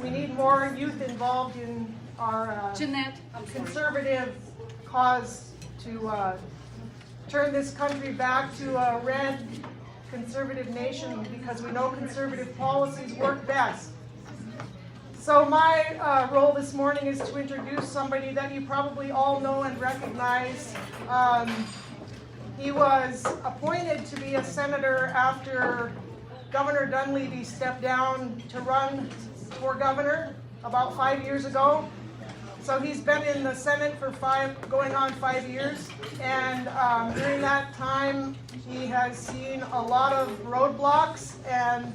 we need more youth involved in our conservative cause to turn this country back to a red conservative nation, because we know conservative policies work best. So my role this morning is to introduce somebody that you probably all know and recognize. He was appointed to be a senator after Governor Dunleavy stepped down to run for governor about 5 years ago. So he's been in the Senate for going on 5 years, and during that time he has seen a lot of roadblocks and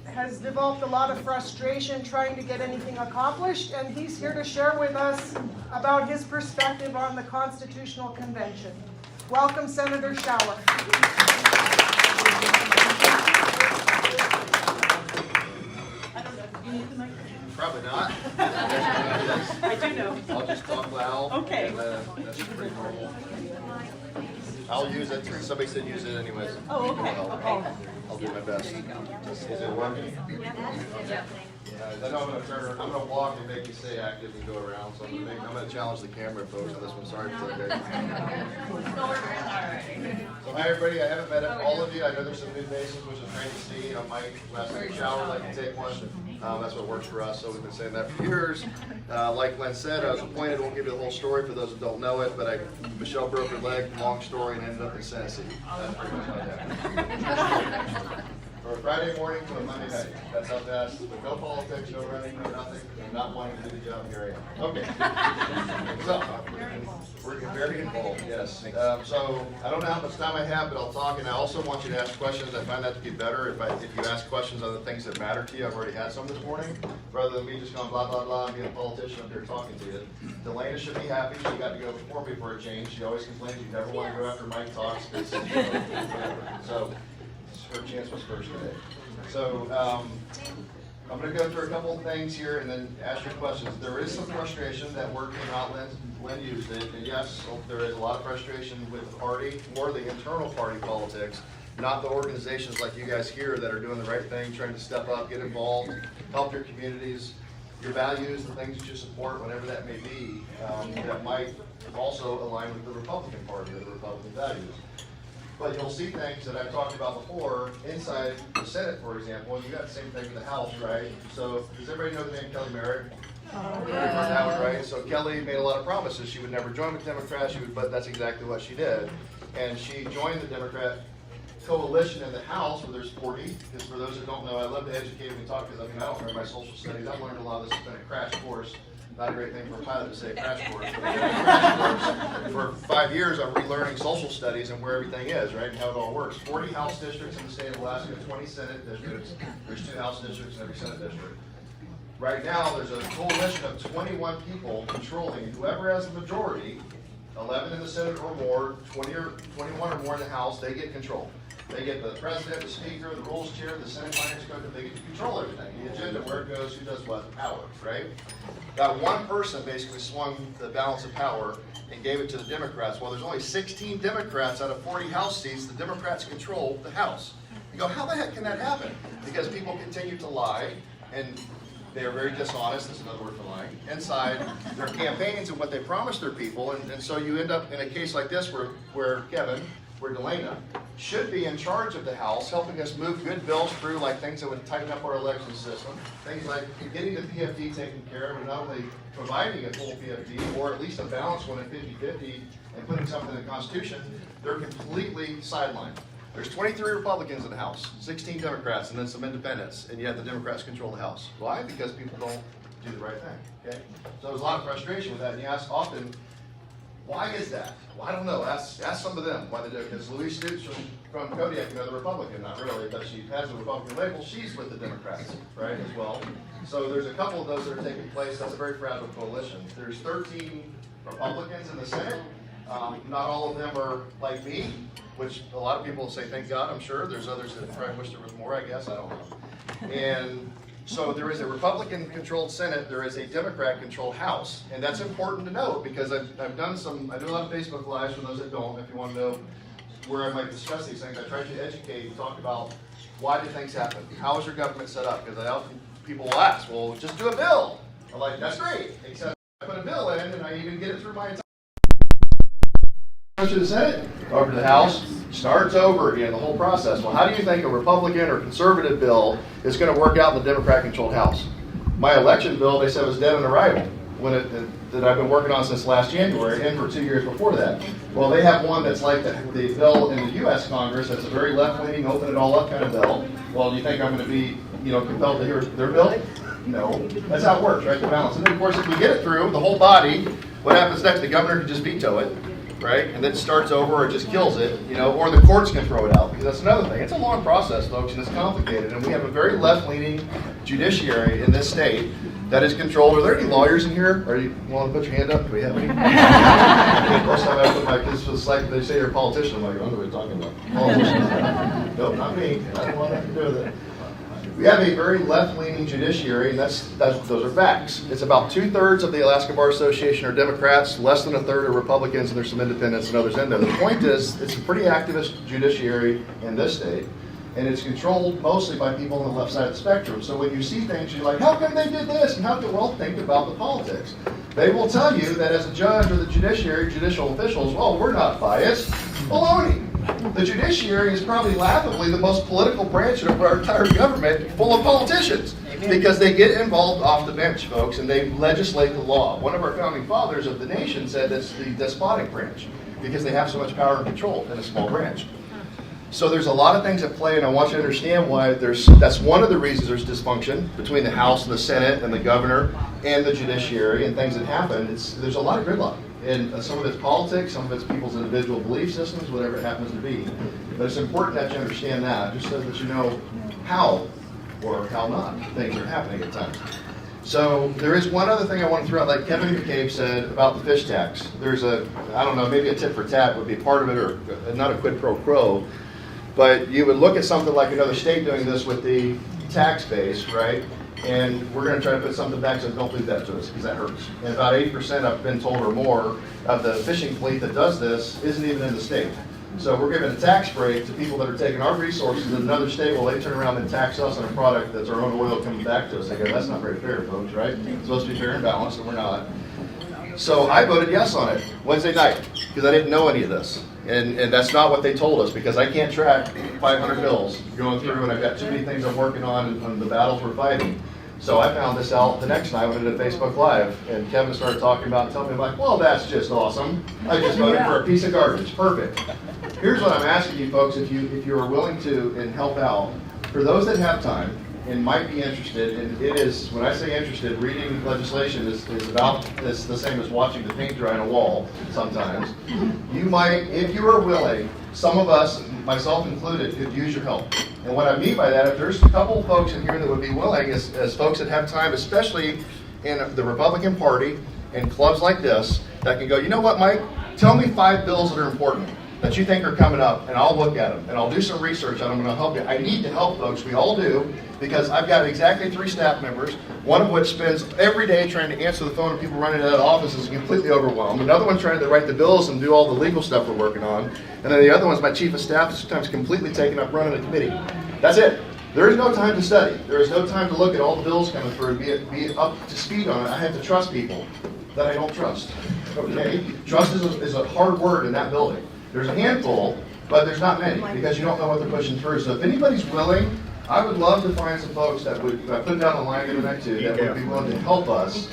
has developed a lot of frustration trying to get anything accomplished, and he's here to share with us about his perspective on the Constitutional Convention. Welcome, Senator Schauer. Probably not. I do know. I'll just talk loud. Okay. That's pretty normal. I'll use it. Somebody said use it anyways. Oh, okay. I'll do my best. Is it working? Yeah. I know I'm gonna walk and make you stay active and go around. So I'm gonna challenge the camera folks on this one. Sorry for that. So hi everybody. I haven't met all of you. I know there's some new faces, which is great to see. I might last in the shower, like to take one. That's what works for us. So we've been saying that for years. Like Glenn said, I was appointed. I won't give you the whole story for those who don't know it, but Michelle broke her leg. Long story, and ended up in Tennessee. That's pretty much how that happened. For a Friday morning to a Monday night. That's how fast. With no politics, no running, no nothing, and not wanting to do the job, here I am. Okay. So, we're very involved, yes. So, I don't know how much time I have, but I'll talk, and I also want you to ask questions. I find that to be better if you ask questions on the things that matter to you. I've already had some this morning, rather than me just going blah, blah, blah, and being a politician up there talking to you. Delana should be happy. She got to go before me for a change. She always complains you never want to go after Mike talks. So, her chance was first today. So I'm going to go through a couple of things here and then ask your questions. There is some frustration that word came out when used it, and yes, there is a lot of frustration with the party, more the internal party politics, not the organizations like you guys here that are doing the right thing, trying to step up, get involved, help your communities, your values, the things that you support, whatever that may be, that might also align with the Republican Party or the Republican values. But you'll see things that I've talked about before inside the Senate, for example, and you got the same thing in the House, right? So does everybody know the name Kelly Merrick? Yeah. Right? So Kelly made a lot of promises. She would never join with Democrats, but that's exactly what she did. And she joined the Democrat coalition in the House where there's 40, because for those that don't know, I love to educate and talk, because I don't remember my social studies. I've learned a lot of this. It's been a crash course. Not a great thing for a pilot to say crash course, but crash course. For 5 years, I'm relearning social studies and where everything is, right, and how it all works. 40 House districts in the state of Alaska, 20 Senate districts. There's 2 House districts in every Senate district. Right now, there's a coalition of 21 people controlling. Whoever has the majority, 11 in the Senate or more, 21 or more in the House, they get control. They get the president, the speaker, the rules chair, the Senate finance committee. They get to control everything. The agenda, where it goes, who does what, the power, right? That one person basically swung the balance of power and gave it to the Democrats. Well, there's only 16 Democrats out of 40 House seats. The Democrats control the House. You go, how the heck can that happen? Because people continue to lie, and they are very dishonest, that's another word for lying, inside their campaigns and what they promise their people. And so you end up in a case like this where Kevin, where Delana should be in charge of the House, helping us move good bills through, like things that would tighten up our election system, things like getting the PFD taken care of, and not only providing a full PFD, or at least a balanced one at 50-50, and putting something in the Constitution. They're completely sidelined. There's 23 Republicans in the House, 16 Democrats, and then some independents, and yet the Democrats control the House. Why? Because people don't do the right thing, okay? So there's a lot of frustration with that, and you ask often, why is that? Well, I don't know. Ask some of them why they do it. Because Louise Stutes from Kodiak, another Republican, not really, but she has a Republican label. She's with the Democrats, right, as well. So there's a couple of those that are taking place. That's a very fragile coalition. There's 13 Republicans in the Senate. Not all of them are like me, which a lot of people say, thank God, I'm sure. There's others that probably wish there was more, I guess. I don't know. And so there is a Republican-controlled Senate, there is a Democrat-controlled House, and that's important to note because I do a lot of Facebook Lives for those that don't, if you want to know where I might discuss these things. I try to educate and talk about Why do things happen? How is your government set up? Because I often people will ask, well, just do a bill. I'm like, that's great, except I put a bill in and I even get it through my entire to the Senate, over to the House, starts over again, the whole process. Well, how do you think a Republican or conservative bill is going to work out in the Democrat-controlled House? My election bill, they said, was dead on arrival that I've been working on since last January and for 2 years before that. Well, they have one that's like the bill in the U.S. Congress that's a very left-leaning, open it all up kind of bill. Well, do you think I'm going to be, compelled to hear their bill? No. That's how it works, right? The balance. And then, of course, if we get it through, the whole body, what happens next? The governor can just veto it. Right? And then it starts over or it just kills it, or the courts can throw it out, because that's another thing. It's a long process, folks, and it's complicated. And we have a very left-leaning judiciary in this state that is controlled. Are there any lawyers in here? Are you want to put your hand up? Do we have any? Most time I put my kids, it's like they say you're a politician. I'm like, I don't know what you're talking about. Politicians. Nope, not me. I don't want nothing to do with it. We have a very left-leaning judiciary, and those are facts. It's about 2/3 of the Alaska Bar Association are Democrats, less than 1/3 are Republicans, and there's some independents and others in there. The point is, it's a pretty activist judiciary in this state, and it's controlled mostly by people on the left side of the spectrum. So when you see things, you're like, how come they did this? And how come, well, think about the politics. They will tell you that as a judge or the judiciary, judicial officials, well, we're not biased. Baloney. The judiciary is probably laughably the most political branch of our entire government, full of politicians, because they get involved off the bench, folks, and they legislate the law. One of our founding fathers of the nation said it's the despotic branch, because they have so much power and control in a small branch. So there's a lot of things at play, and I want you to understand why that's one of the reasons there's dysfunction between the House and the Senate and the governor and the judiciary and things that happen. There's a lot of gridlock. And some of it's politics, some of it's people's individual belief systems, whatever it happens to be. But it's important that you understand that, just so that you know how or how not things are happening at times. So there is one other thing I want to throw out, like Kevin McCabe said about the fish tax. There's maybe a tit for tat would be part of it, or not a quid pro quo, but you would look at something like another state doing this with the tax base, right? And we're going to try to put something back, so don't leave that to us, because that hurts. And about 80%, I've been told, or more, of the fishing fleet that does this isn't even in the state. So we're giving a tax break to people that are taking our resources in another state while they turn around and tax us on a product that's our own oil coming back to us. They go, that's not very fair, folks, right? It's supposed to be fair and balanced, and we're not. So I voted yes on it Wednesday night, because I didn't know any of this. And that's not what they told us, because I can't track 500 bills going through, and I've got too many things I'm working on the battles we're fighting. So I found this out the next night when I did Facebook Live, and Kevin started talking about it, telling me, I'm like, well, that's just awesome. I just voted for a piece of garbage. Perfect. Here's what I'm asking you folks, if you are willing to and help out, for those that have time and might be interested, and it is, when I say interested, reading legislation is about the same as watching the paint dry on a wall sometimes. You might, if you are willing, some of us, myself included, could use your help. And what I mean by that, if there's a couple of folks in here that would be willing, as folks that have time, especially in the Republican Party and clubs like this, that can go, you know what, Mike, tell me 5 bills that are important that you think are coming up, and I'll look at them, and I'll do some research on them, and I'll help you. I need to help folks, we all do, because I've got exactly 3 staff members, one of which spends every day trying to answer the phone to people running out of offices and completely overwhelmed. Another one trying to write the bills and do all the legal stuff we're working on. And then the other one's my chief of staff, sometimes completely taken up running a committee. That's it. There is no time to study. There is no time to look at all the bills coming through and be up to speed on it. I have to trust people that I don't trust. Okay? Trust is a hard word in that building. There's a handful, but there's not many, because you don't know what they're pushing through. So if anybody's willing, I would love to find some folks that would, if I put down the line tonight too, that would be willing to help us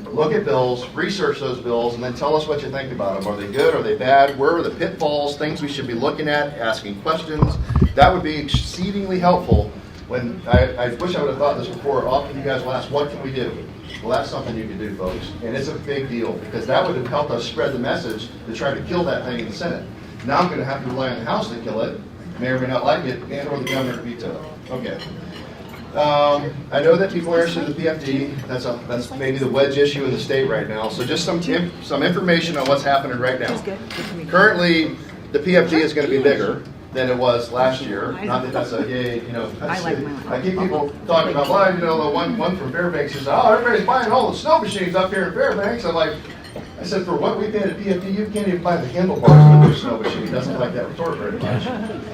look at bills, research those bills, and then tell us what you think about them. Are they good? Are they bad? Where are the pitfalls, things we should be looking at, asking questions? That would be exceedingly helpful. When I wish I would have thought this before. Often you guys will ask, what can we do? Well, that's something you can do, folks. And it's a big deal, because that would have helped us spread the message to try to kill that thing in the Senate. Now I'm going to have to rely on the House to kill it, may or may not like it, and or the governor to veto it. Okay. I know that people are interested in the PFD. That's maybe the wedge issue in the state right now. So just some information on what's happening right now. Currently, the PFD is going to be bigger than it was last year. Not that that's a yay, I keep people talking about, well, the one from Fairbanks says, oh, everybody's buying all the snow machines up here in Fairbanks. I'm like, I said, for what we pay at PFD, you can't even buy the handlebars of the snow machine. He doesn't like that retort very much.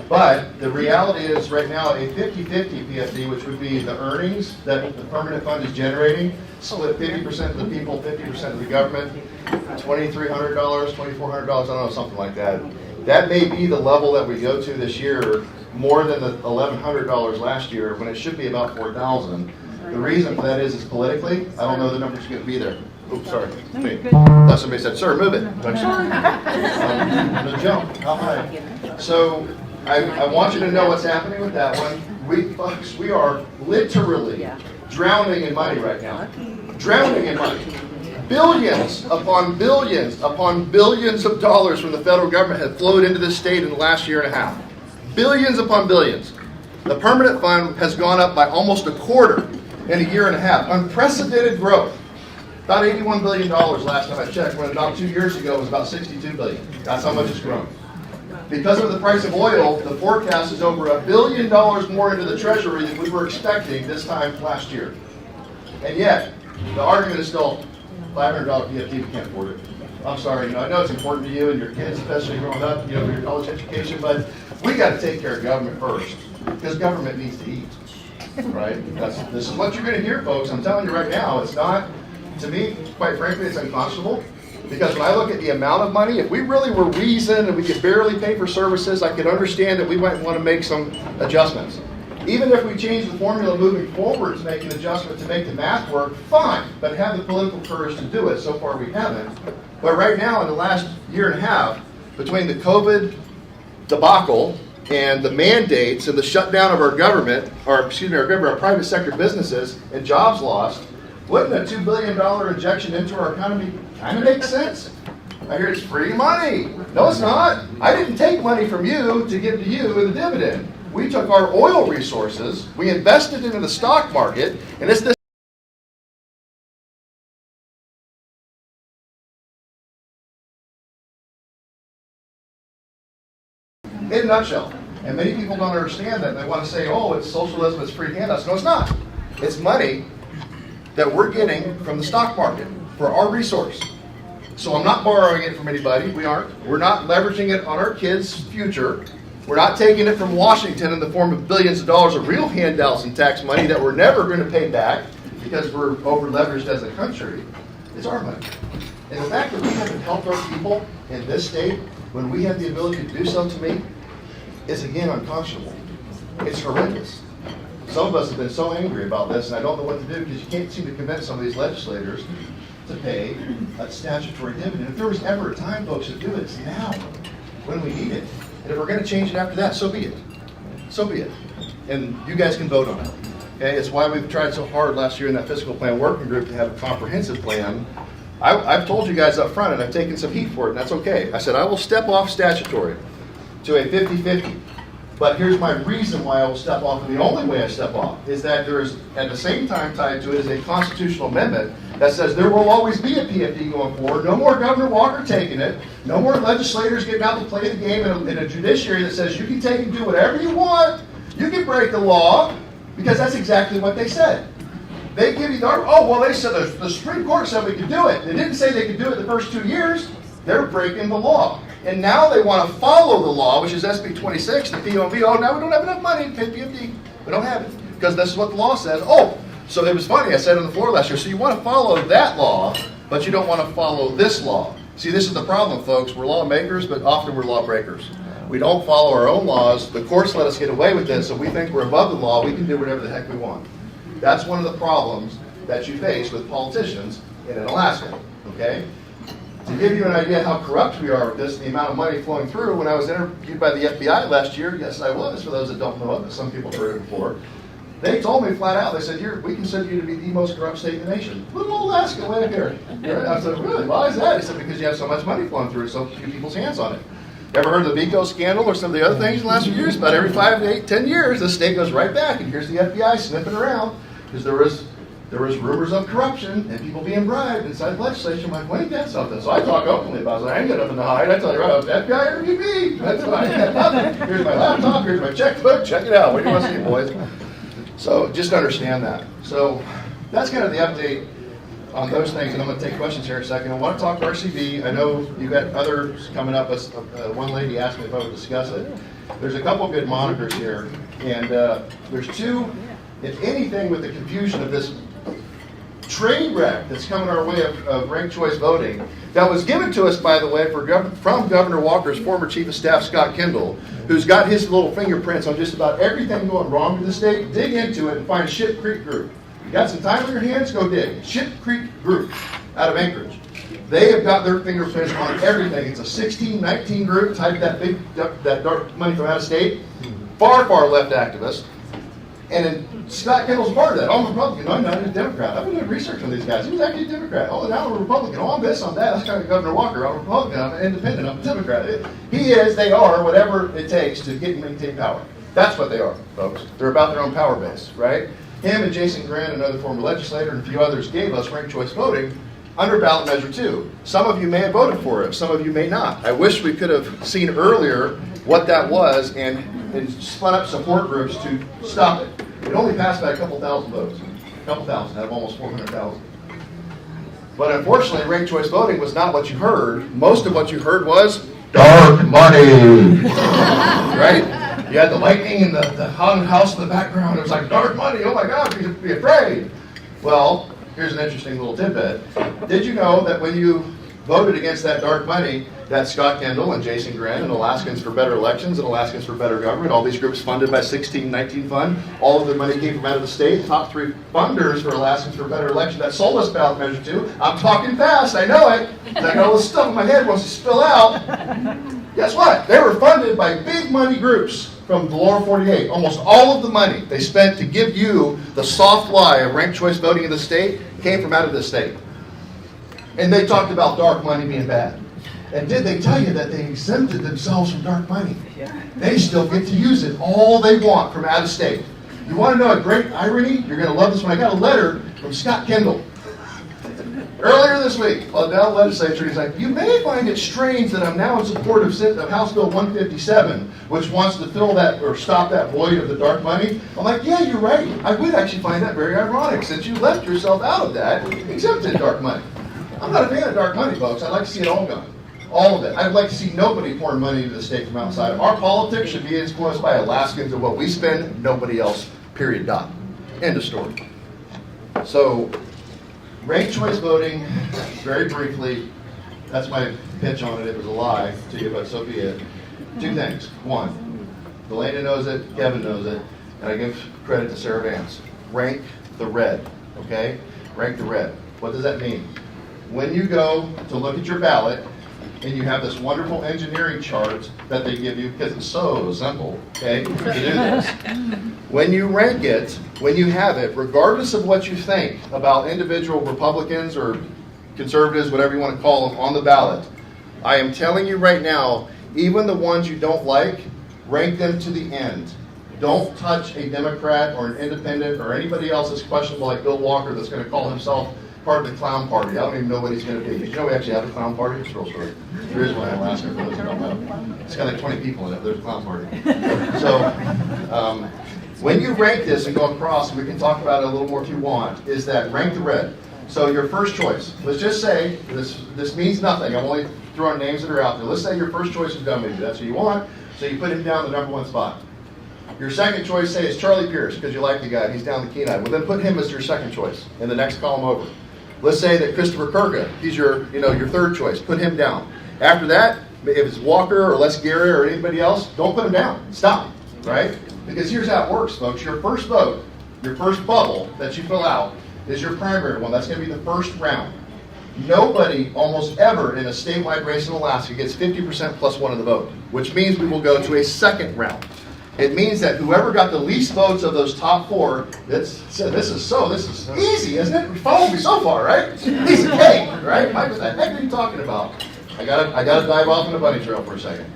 But the reality is right now a 50-50 PFD, which would be the earnings that the permanent fund is generating, split 50% of the people, 50% of the government, $2,300, $2,400, I don't know, something like that. That may be the level that we go to this year, more than the $1,100 last year, when it should be about $4,000. The reason for that is politically, I don't know the number's going to be there. Oops, sorry. Me. Thought somebody said, sir, move it. I'm sorry. No jump. How high? So I want you to know what's happening with that one. We are literally drowning in money right now. Drowning in money. Billions upon billions upon billions of dollars from the federal government have flowed into this state in the last year and a half. Billions upon billions. The permanent fund has gone up by almost a quarter in a year and a half. Unprecedented growth. About $81 billion last time I checked, when about 2 years ago it was about $62 billion. That's how much it's grown. Because of the price of oil, the forecast is over $1 billion more into the treasury than we were expecting this time last year. And yet, the argument is still $500 PFD, we can't afford it. I'm sorry, I know it's important to you and your kids, especially growing up, for your college education, but we got to take care of government first, because government needs to eat, right? This is what you're going to hear, folks. I'm telling you right now, it's not. To me, quite frankly, it's unconscionable, because when I look at the amount of money, if we really were reasoned and we could barely pay for services, I could understand that we might want to make some adjustments. Even if we change the formula moving forward to make an adjustment to make the math work, fine, but have the political courage to do it. So far we haven't. But right now, in the last year and a half, between the COVID debacle and the mandates and the shutdown of our government, our private sector businesses and jobs lost, wouldn't a $2 billion injection into our economy kind of make sense? I hear it's free money. No, it's not. I didn't take money from you to give to you in the dividend. We took our oil resources, we invested into the stock market, and it's this. In a nutshell. And many people don't understand that. They want to say, oh, it's socialism, it's free handouts. No, it's not. It's money that we're getting from the stock market for our resource. So I'm not borrowing it from anybody. We aren't. We're not leveraging it on our kids' future. We're not taking it from Washington in the form of billions of dollars of real handouts and tax money that we're never going to pay back because we're over-leveraged as a country. It's our money. And the fact that we haven't helped our people in this state when we have the ability to do so, to me, is again unconscionable. It's horrendous. Some of us have been so angry about this, and I don't know what to do, because you can't seem to convince some of these legislators to pay a statutory dividend. If there was ever a time, folks, to do it, it's now, when we need it. And if we're going to change it after that, so be it. So be it. And you guys can vote on it. Okay? It's why we've tried so hard last year in that fiscal plan working group to have a comprehensive plan. I've told you guys up front, and I've taken some heat for it, and that's okay. I said I will step off statutory to a 50-50. But here's my reason why I will step off, and the only way I step off is that there is, at the same time tied to it, is a constitutional amendment that says there will always be a PFD going forward. No more Governor Walker taking it. No more legislators getting out to play the game in a judiciary that says you can take and do whatever you want. You can break the law, because that's exactly what they said. They give you the, oh, well, they said the Supreme Court said we could do it. They didn't say they could do it the first 2 years. They're breaking the law. And now they want to follow the law, which is SB 26, the POV. Oh, now we don't have enough money to pay PFD. We don't have it, because this is what the law says. Oh, so it was funny. I said on the floor last year, so you want to follow that law, but you don't want to follow this law. See, this is the problem, folks. We're lawmakers, but often we're lawbreakers. We don't follow our own laws. The courts let us get away with this, so we think we're above the law. We can do whatever the heck we want. That's one of the problems that you face with politicians in Alaska, okay? To give you an idea how corrupt we are with this and the amount of money flowing through, when I was interviewed by the FBI last year, yes, I was, for those that don't know it, but some people have heard it before, they told me flat out, they said, we consider you to be the most corrupt state in the nation. Little old Alaska, way up here. I said, really, why is that? He said, because you have so much money flowing through, so few people's hands on it. Ever heard of the BICO scandal or some of the other things in the last few years? About every 5 to 8, 10 years, the state goes right back, and here's the FBI sniffing around, because there was rumors of corruption and people being bribed inside the legislature. I'm like, well, ain't that something? So I talk openly about it. I ain't got nothing to hide. I tell you right, FBI interviewed me. That's why I ain't got nothing. Here's my laptop. Here's my checkbook. Check it out. What do you want to see, boys? So just understand that. So that's kind of the update on those things, and I'm going to take questions here in a second. I want to talk RCB. I know you got others coming up. One lady asked me if I would discuss it. There's a couple good monitors here, and there's two. If anything, with the confusion of this train wreck that's coming our way of ranked choice voting, that was given to us, by the way, from Governor Walker's former Chief of Staff, Scott Kendall, who's got his little fingerprints on just about everything going wrong in the state. Dig into it and find Ship Creek Group. You got some time on your hands? Go dig. Ship Creek Group out of Anchorage. They have got their fingerprints on everything. It's a 1619 group, type that dark money from out of state. Far left activist. And then Scott Kendall's part of that. I'm a Republican. No, I'm not a Democrat. I've been doing research on these guys. He was actually a Democrat. Oh, now I'm a Republican. Oh, I'm this, I'm that. That's kind of Governor Walker. I'm a Republican. I'm an independent. I'm a Democrat. He is, they are, whatever it takes to get and maintain power. That's what they are, folks. They're about their own power base, right? Him and Jason Grant, another former legislator, and a few others gave us ranked choice voting under ballot measure 2. Some of you may have voted for it. Some of you may not. I wish we could have seen earlier what that was and spun up support groups to stop it. It only passed by a couple thousand votes. A couple thousand out of almost 400,000. But unfortunately, ranked choice voting was not what you heard. Most of what you heard was dark money. Right? You had the lightning and the haunted house in the background. It was like, dark money, oh my God, be afraid. Well, here's an interesting little tidbit. Did you know that when you voted against that dark money, that Scott Kendall and Jason Grant and Alaskans for Better Elections and Alaskans for Better Government, all these groups funded by 1619 Fund, all of the money came from out of the state. Top 3 funders for Alaskans for Better Elections that sold us ballot measure 2. I'm talking fast, I know it. I got all this stuff in my head wants to spill out. Guess what? They were funded by big money groups from the lower 48. Almost all of the money they spent to give you the soft lie of ranked choice voting in the state came from out of the state. And they talked about dark money being bad. And did they tell you that they exempted themselves from dark money? They still get to use it all they want from out of state. You want to know a great irony? You're going to love this one. I got a letter from Scott Kendall earlier this week on the Ballot legislature. He's like, you may find it strange that I'm now in support of House Bill 157, which wants to fill that or stop that void of the dark money. I'm like, yeah, you're right. I would actually find that very ironic since you left yourself out of that, exempted dark money. I'm not a fan of dark money, folks. I'd like to see it all gone. All of it. I'd like to see nobody pouring money into the state from outside. Our politics should be influenced by Alaskans and what we spend, nobody else, period, dot. End of story. So, ranked choice voting, very briefly, that's my pitch on it. It was a lie to you, but so be it. 2 things. 1, Delaney knows it, Kevin knows it, and I give credit to Sarah Vance. Rank the red, okay? Rank the red. What does that mean? When you go to look at your ballot, and you have this wonderful engineering chart that they give you, because it's so simple, okay, to do this. When you rank it, when you have it, regardless of what you think about individual Republicans or conservatives, whatever you want to call them, on the ballot, I am telling you right now, even the ones you don't like, rank them to the end. Don't touch a Democrat or an independent or anybody else that's questionable like Bill Walker that's going to call himself part of the clown party. I don't even know what he's going to be. Did you know we actually have a clown party? It's a real story. There is one in Alaska, for those who don't know. It's got like 20 people in it. There's a clown party. So, when you rank this and go across, and we can talk about it a little more if you want, is that rank the red. So your first choice, let's just say, this means nothing. I'm only throwing names that are out there. Let's say your first choice is W. That's who you want, so you put him down the #1 spot. Your second choice, say, is Charlie Pierce, because you like the guy. He's down the Kenai. Well, then put him as your second choice in the next column over. Let's say that Christopher Kirka, he's your third choice. Put him down. After that, if it's Walker or Les Gary or anybody else, don't put him down. Stop, right? Because here's how it works, folks. Your first vote, your first bubble that you fill out is your primary one. That's going to be the first round. Nobody, almost ever, in a statewide race in Alaska gets 50% plus 1 of the vote, which means we will go to a second round. It means that whoever got the least votes of those top 4, this is easy, isn't it? You followed me so far, right? Piece of cake, right? Mike, what the heck are you talking about? I gotta dive off on the bunny trail for a second.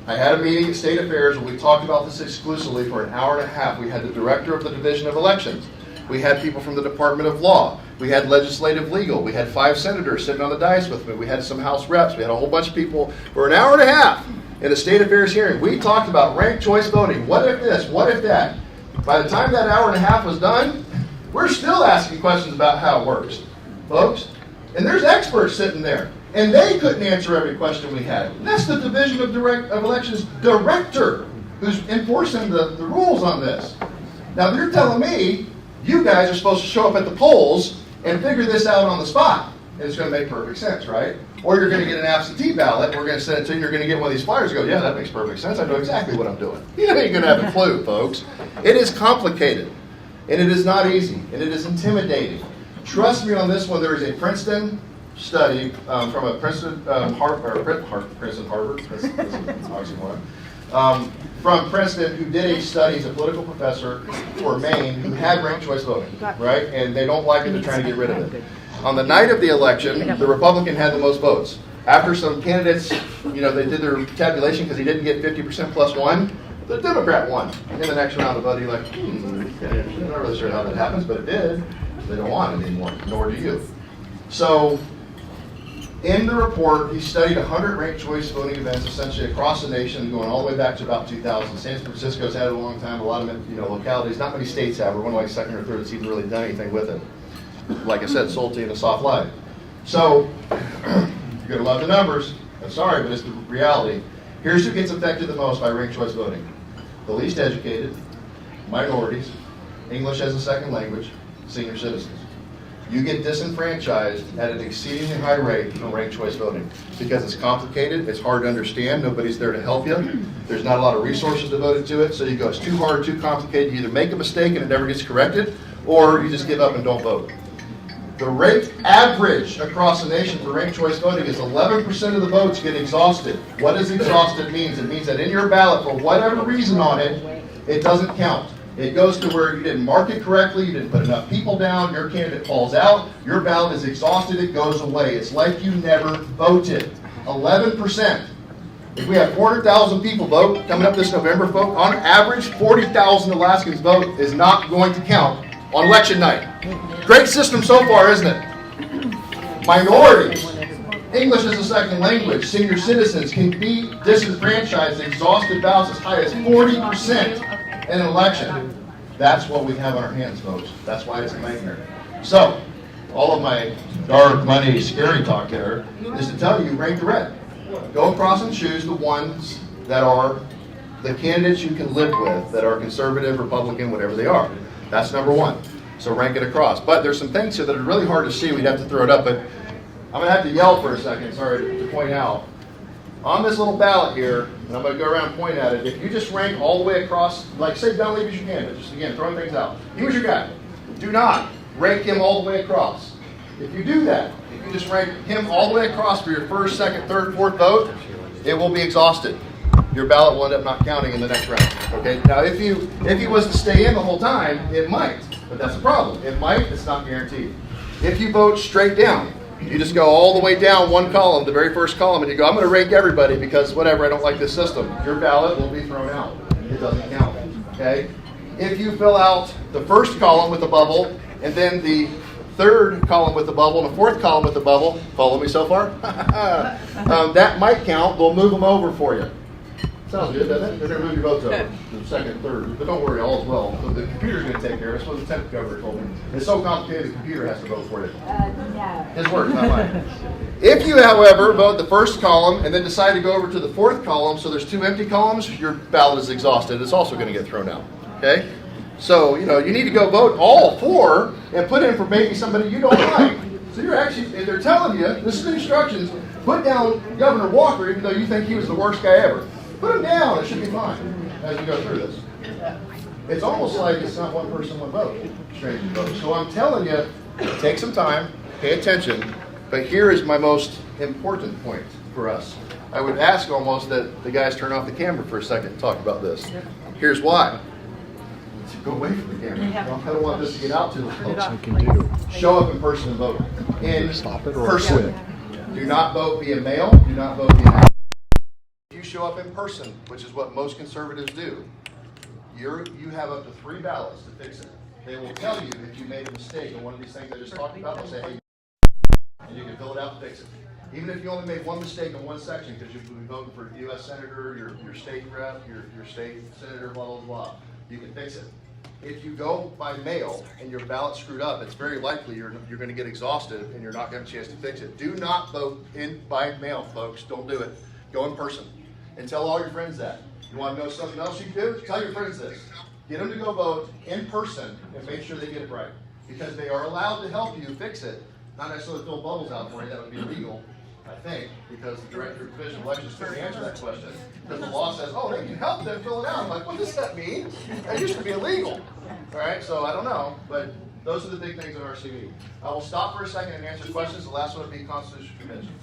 I had a meeting at State Affairs where we talked about this exclusively for an hour and a half. We had the director of the Division of Elections. We had people from the Department of Law. We had legislative legal. We had 5 senators sitting on the dais with me. We had some House reps. We had a whole bunch of people for an hour and a half. In a State Affairs hearing, we talked about ranked choice voting. What if this? What if that? By the time that hour and a half was done, we're still asking questions about how it works. folks. And there's experts sitting there. And they couldn't answer every question we had. And that's the Division of Elections director who's enforcing the rules on this. Now they're telling me, you guys are supposed to show up at the polls and figure this out on the spot. And it's going to make perfect sense, right? Or you're going to get an absentee ballot, and we're going to send it to you, you're going to get one of these flyers and go, yeah, that makes perfect sense. I know exactly what I'm doing. You ain't going to have a clue, folks. It is complicated, and it is not easy, and it is intimidating. Trust me on this one, there is a Princeton study from a Princeton, Harvard, that's an oxymoron, from Princeton, who did a study, he's a political professor for Maine, who had ranked choice voting, right? And they don't like it, they're trying to get rid of it. On the night of the election, the Republican had the most votes. After some candidates, they did their tabulation because he didn't get 50% plus one, the Democrat won. In the next round of voting, you're like, I'm not really sure how that happens, but it did. They don't want it anymore, nor do you. So, in the report, he studied 100 ranked choice voting events essentially across the nation, going all the way back to about 2000. San Francisco's had it a long time, a lot of localities, not many states have. We're one like second or third that's even really done anything with it. Like I said, sold to you in a soft life. So, you're going to love the numbers. I'm sorry, but it's the reality. Here's who gets affected the most by ranked choice voting. The least educated, minorities, English as a second language, senior citizens. You get disenfranchised at an exceedingly high rate from ranked choice voting because it's complicated, it's hard to understand, nobody's there to help you, there's not a lot of resources devoted to it, so you go, it's too hard, too complicated, you either make a mistake and it never gets corrected, or you just give up and don't vote. The rate average across the nation for ranked choice voting is 11% of the votes get exhausted. What does exhausted mean? It means that in your ballot, for whatever reason on it, it doesn't count. It goes to where you didn't mark it correctly, you didn't put enough people down, your candidate falls out, your ballot is exhausted, it goes away. It's like you never voted. 11%. If we have 400,000 people vote coming up this November, vote, on average, 40,000 Alaskans vote is not going to count on election night. Great system so far, isn't it? Minorities, English as a second language, senior citizens can be disenfranchised, exhausted ballots as high as 40% in an election. That's what we have on our hands, folks. That's why it's a nightmare. So, all of my dark, money, scary talk there is to tell you, rank the red. Go across and choose the ones that are the candidates you can live with, that are conservative, Republican, whatever they are. That's number one. So rank it across. But there's some things here that are really hard to see. We'd have to throw it up, but I'm going to have to yell for a second, sorry, to point out. On this little ballot here, and I'm going to go around and point at it, if you just rank all the way across, like say Don Levy is your candidate, just again, throwing things out. He was your guy. Do not rank him all the way across. If you do that, if you just rank him all the way across for your first, second, third, fourth vote, it will be exhausted. Your ballot will end up not counting in the next round. Okay. Now, if he was to stay in the whole time, it might, but that's the problem. It might. It's not guaranteed. If you vote straight down, you just go all the way down one column, the very first column, and you go, I'm going to rank everybody because whatever, I don't like this system. Your ballot will be thrown out. It doesn't count. Okay. If you fill out the first column with a bubble, and then the third column with the bubble, and the fourth column with the bubble, follow me so far? That might count. They'll move them over for you. Sounds good, doesn't it? They're going to move your votes over to the second, third. But don't worry, all is well. So the computer's going to take care of it. That's what the temp governor told me. It's so complicated, the computer has to vote for you. No. His words, not mine. If you, however, vote the first column and then decide to go over to the fourth column, so there's two empty columns, your ballot is exhausted. It's also going to get thrown out. Okay? So, you need to go vote all four and put in for maybe somebody you don't like. So you're actually, if they're telling you, this is the instructions, put down Governor Walker, even though you think he was the worst guy ever. Put him down, it should be fine as we go through this. It's almost like it's not one person, one vote, strange vote. So I'm telling you, take some time, pay attention, but here is my most important point for us. I would ask almost that the guys turn off the camera for a second and talk about this. Here's why. Go away from the camera. I don't want this to get out too much. Show up in person and vote. In person. Do not vote via mail. Do not vote via mail. If you show up in person, which is what most conservatives do, you have up to 3 ballots to fix it. They will tell you if you made a mistake on one of these things I just talked about. They'll say, hey, and you can fill it out and fix it. Even if you only made one mistake in one section because you've been voting for U.S. Senator, your state rep, your state senator, blah, blah, blah, you can fix it. if you go by mail and your ballot screwed up, it's very likely you're going to get exhausted and you're not going to have a chance to fix it. Do not vote by mail, folks. Don't do it. Go in person. And tell all your friends that. You want to know something else you can do? Tell your friends this. Get them to go vote in person and make sure they get it right. Because they are allowed to help you fix it. Not necessarily fill bubbles out for you. That would be illegal, I think, because the Director of Division of Elections couldn't answer that question. Because the law says, oh, they can help them fill it out. I'm like, what does that mean? That used to be illegal. All right, so I don't know. But those are the big things in RCV. I will stop for a second and answer questions. The last one will be Constitutional Convention.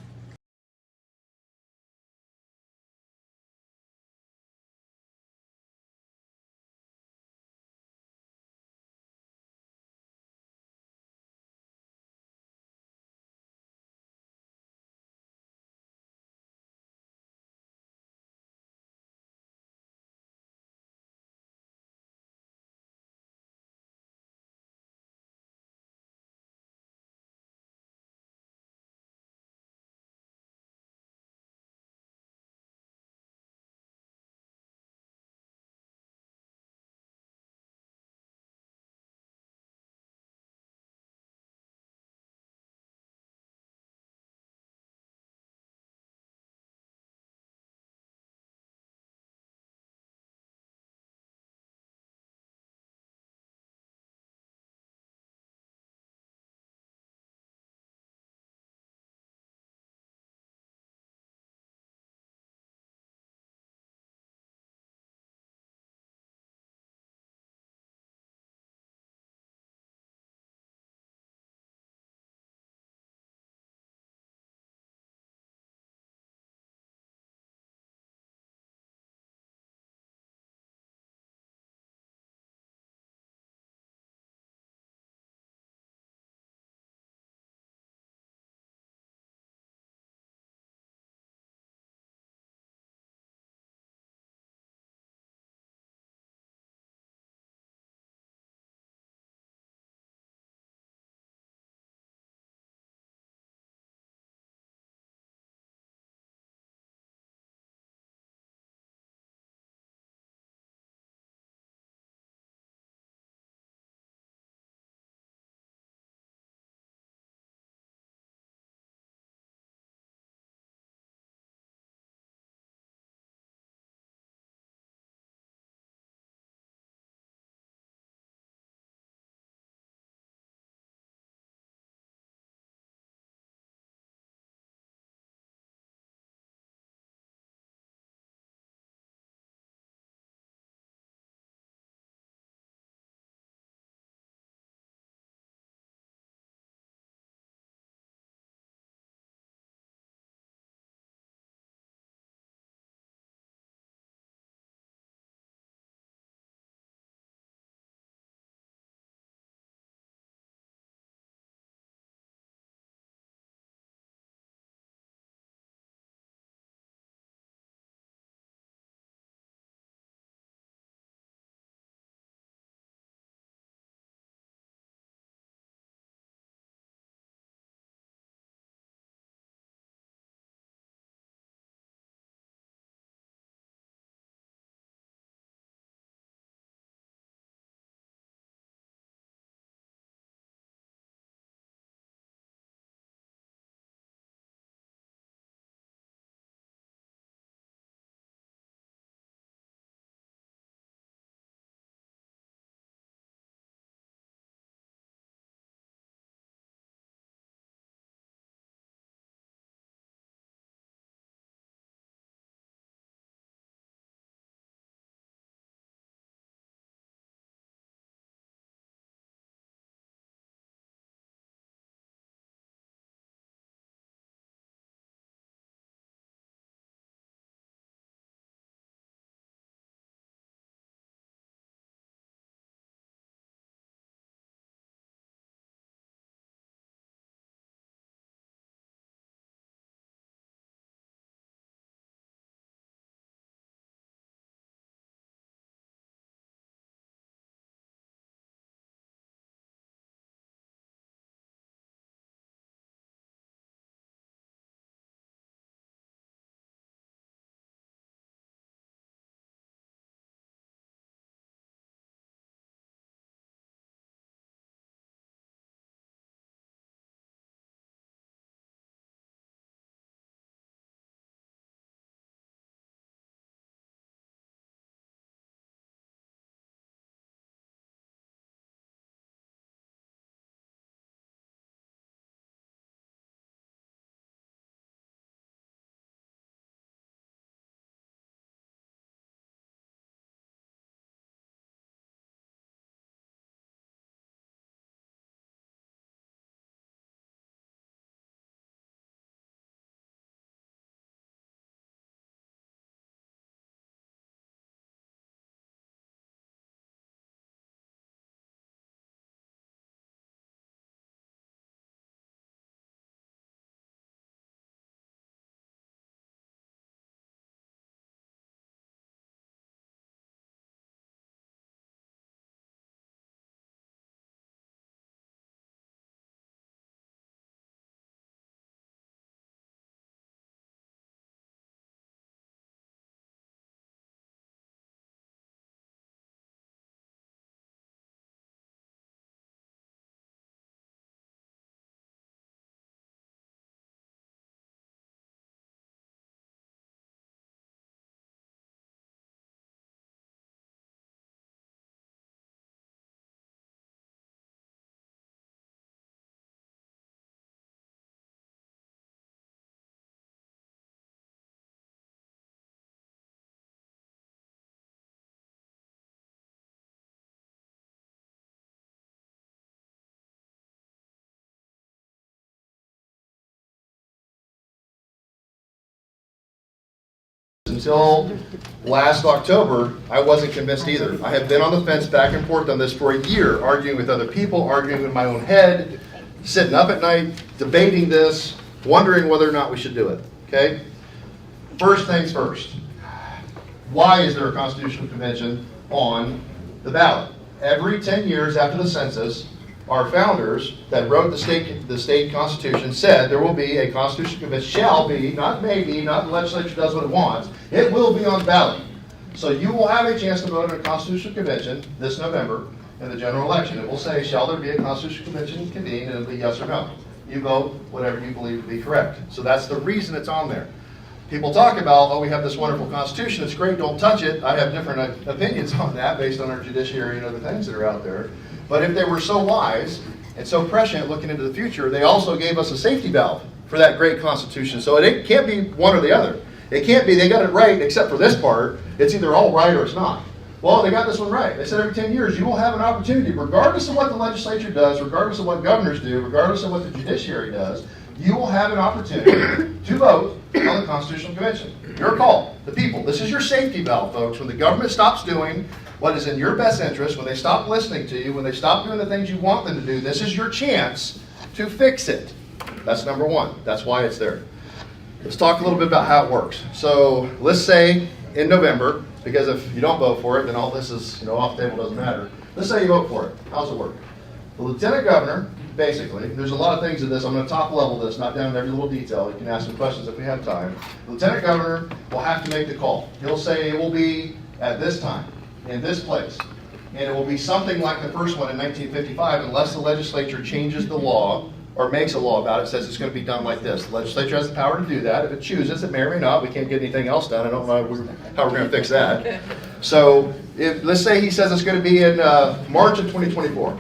until last October, I wasn't convinced either. I have been on the fence back and forth on this for a year, arguing with other people, arguing in my own head, sitting up at night, debating this, wondering whether or not we should do it, okay? First things first. Why is there a constitutional convention on the ballot? Every 10 years after the census, our founders that wrote the state constitution said there will be a constitutional convention, shall be, not maybe, not the legislature does what it wants, it will be on the ballot. So you will have a chance to vote in a constitutional convention this November in the general election. It will say, shall there be a constitutional convention convened, and it'll be yes or no. You vote whatever you believe to be correct. So that's the reason it's on there. People talk about, oh, we have this wonderful constitution, it's great, don't touch it. I have different opinions on that based on our judiciary and other things that are out there. But if they were so wise and so prescient looking into the future, they also gave us a safety valve for that great constitution. So it can't be one or the other. It can't be they got it right except for this part. It's either all right or it's not. Well, they got this one right. They said every 10 years you will have an opportunity, regardless of what the legislature does, regardless of what governors do, regardless of what the judiciary does, you will have an opportunity to vote on the Constitutional Convention. Your call, the people. This is your safety valve, folks. When the government stops doing what is in your best interest, when they stop listening to you, when they stop doing the things you want them to do, this is your chance to fix it. That's number one. That's why it's there. Let's talk a little bit about how it works. So let's say in November, because if you don't vote for it, then all this is off the table, doesn't matter. Let's say you vote for it. How's it work? The lieutenant governor, basically, there's a lot of things in this. I'm going to top level this, not down in every little detail. You can ask some questions if we have time. The lieutenant governor will have to make the call. He'll say it will be at this time, in this place. And it will be something like the first one in 1955, unless the legislature changes the law or makes a law about it, says it's going to be done like this. The legislature has the power to do that. If it chooses, it may or may not. We can't get anything else done. I don't know how we're going to fix that. So let's say he says it's going to be in March of 2024.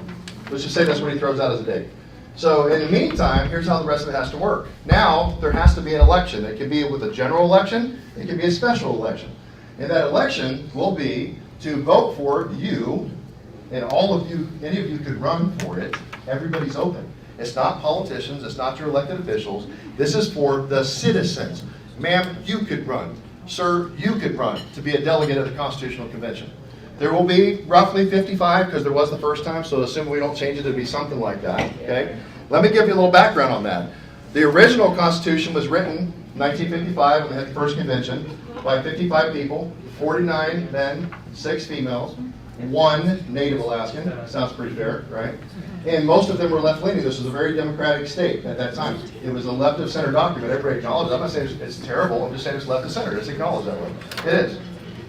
Let's just say that's what he throws out as a date. So in the meantime, here's how the rest of it has to work. Now, there has to be an election. It can be with a general election. It can be a special election. And that election will be to vote for you, and all of you, any of you could run for it. Everybody's open. It's not politicians. It's not your elected officials. This is for the citizens. Ma'am, you could run. Sir, you could run to be a delegate at the Constitutional Convention. There will be roughly 55, because there was the first time, so assuming we don't change it, it'll be something like that, okay? Let me give you a little background on that. The original Constitution was written in 1955, when they had the first convention, by 55 people, 49 men, 6 females, 1 Native Alaskan. Sounds pretty fair, right? And most of them were left-leaning. This was a very democratic state at that time. It was a left-of-center document. Everybody acknowledged it. I'm not saying it's terrible. I'm just saying it's left-of-center. It's acknowledged that way. It is.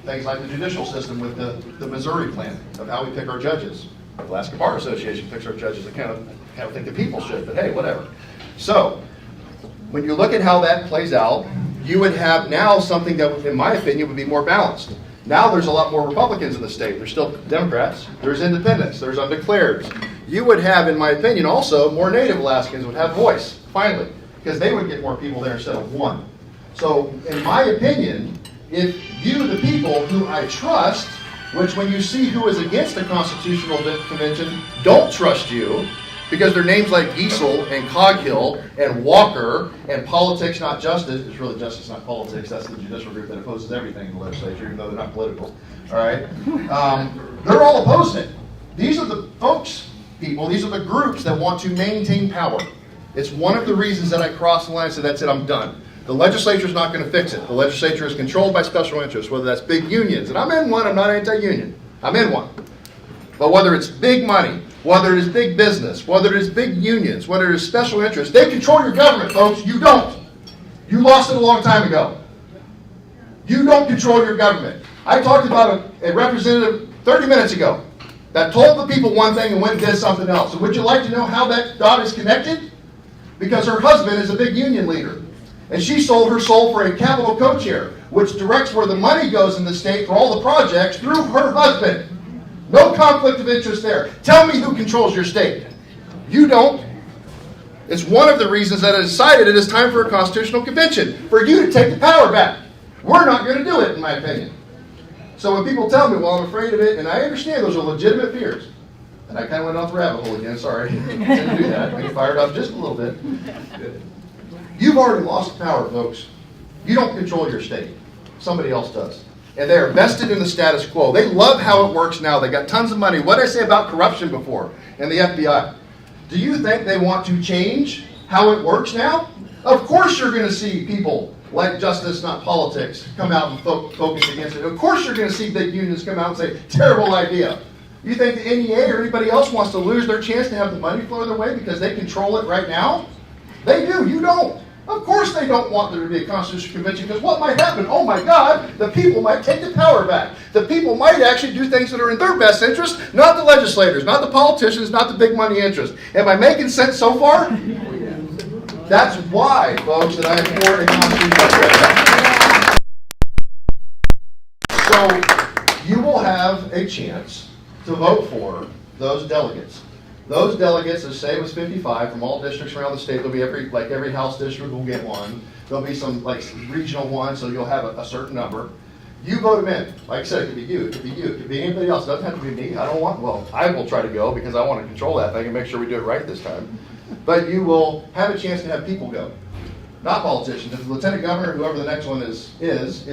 Things like the judicial system with the Missouri plan of how we pick our judges. The Alaska Bar Association picks our judges. I kind of think the people should, but hey, whatever. So, when you look at how that plays out, you would have now something that, in my opinion, would be more balanced. Now there's a lot more Republicans in the state. There's still Democrats. There's independents. There's undeclareds. You would have, in my opinion, also more Native Alaskans would have voice, finally, because they would get more people there instead of 1. So, in my opinion, if you, the people who I trust, which when you see who is against the Constitutional Convention, don't trust you, because their names like Giesel and Coghill and Walker and Politics Not Justice, it's really Justice Not Politics, that's the judicial group that opposes everything in the legislature, even though they're not political, all right? They're all opposed it. These are the folks, people, these are the groups that want to maintain power. It's one of the reasons that I crossed the line and said, that's it, I'm done. The legislature is not going to fix it. The legislature is controlled by special interests, whether that's big unions. And I'm in one, I'm not anti-union. I'm in one. But whether it's big money, whether it is big business, whether it is big unions, whether it is special interests, they control your government, folks. You don't. You lost it a long time ago. You don't control your government. I talked about a representative 30 minutes ago that told the people one thing and went and did something else. So would you like to know how that dot is connected? Because her husband is a big union leader. And she sold her soul for a capital co-chair, which directs where the money goes in the state for all the projects through her husband. No conflict of interest there. Tell me who controls your state. You don't. It's one of the reasons that I decided it is time for a constitutional convention, for you to take the power back. We're not going to do it, in my opinion. So when people tell me, well, I'm afraid of it, and I understand those are legitimate fears. And I kind of went off the rabbit hole again, sorry. I didn't do that. I fired up just a little bit. You've already lost power, folks. You don't control your state. somebody else does. And they are vested in the status quo. They love how it works now. They got tons of money. What did I say about corruption before and the FBI? Do you think they want to change how it works now? Of course you're going to see people like Justice, Not Politics, come out and focus against it. Of course you're going to see big unions come out and say, terrible idea. You think the NEA or anybody else wants to lose their chance to have the money flow their way because they control it right now? They do. You don't. Of course they don't want there to be a constitutional convention, because what might happen? Oh my God, the people might take the power back. The people might actually do things that are in their best interest, not the legislators, not the politicians, not the big money interests. Am I making sense so far? That's why, folks, that I am for a constitutional convention. So you will have a chance to vote for those delegates. Those delegates, as say it was 55 from all districts around the state, there'll be every House district will get one. There'll be some regional ones, so you'll have a certain number. You vote them in. Like I said, it could be you, it could be you, it could be anybody else. It doesn't have to be me. I will try to go because I want to control that thing and make sure we do it right this time. But you will have a chance to have people go. Not politicians. If the lieutenant governor, whoever the next one is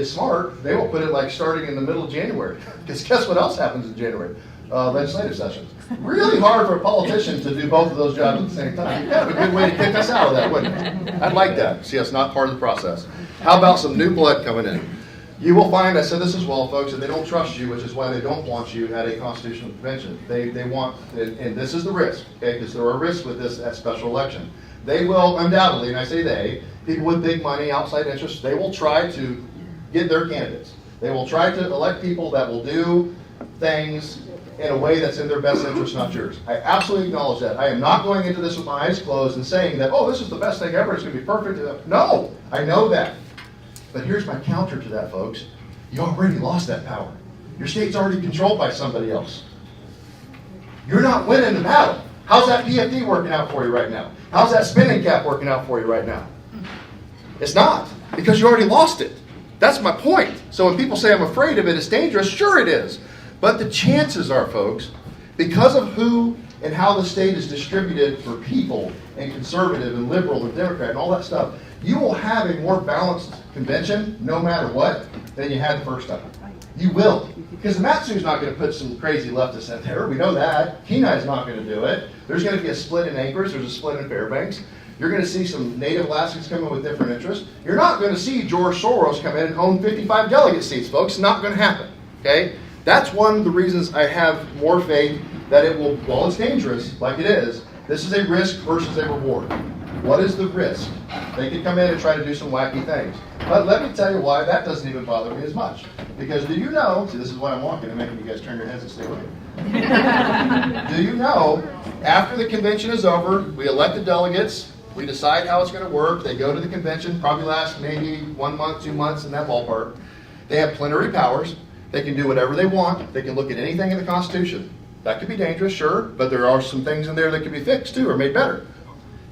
smart, they will put it starting in the middle of January. Because guess what else happens in January? Legislative sessions. Really hard for a politician to do both of those jobs at the same time. You'd have a good way to kick us out of that, wouldn't it? I'd like that. See us not part of the process. How about some new blood coming in? You will find, I said this as well, folks, that they don't trust you, which is why they don't want you at a constitutional convention. They want, and this is the risk, okay, because there are risks with this at special election. They will undoubtedly, and I say they, people with big money, outside interests, they will try to get their candidates. They will try to elect people that will do things in a way that's in their best interest, not yours. I absolutely acknowledge that. I am not going into this with my eyes closed and saying that, oh, this is the best thing ever, it's going to be perfect. No, I know that. But here's my counter to that, folks. You already lost that power. Your state's already controlled by somebody else. You're not winning the battle. How's that PFD working out for you right now? How's that spending cap working out for you right now? It's not, because you already lost it. That's my point. So when people say I'm afraid of it, it's dangerous, sure it is. But the chances are, folks, because of who and how the state is distributed for people and conservative and liberal and Democrat and all that stuff, you will have a more balanced convention no matter what than you had the first time. You will. Because Matsu's not going to put some crazy leftists in there. We know that. Kenai's not going to do it. There's going to be a split in Anchorage. There's a split in Fairbanks. You're going to see some Native Alaskans come in with different interests. You're not going to see George Soros come in and own 55 delegate seats, folks. It's not going to happen. Okay? That's one of the reasons I have more faith that it will, while it's dangerous, like it is, this is a risk versus a reward. What is the risk? They could come in and try to do some wacky things. But let me tell you why that doesn't even bother me as much. Because do you know, see this is why I'm walking and making you guys turn your heads and stay with me. Do you know, after the convention is over, we elect the delegates, we decide how it's going to work, they go to the convention, probably last maybe 1 month, 2 months in that ballpark. They have plenary powers. They can do whatever they want. They can look at anything in the Constitution. That could be dangerous, sure, but there are some things in there that can be fixed too or made better.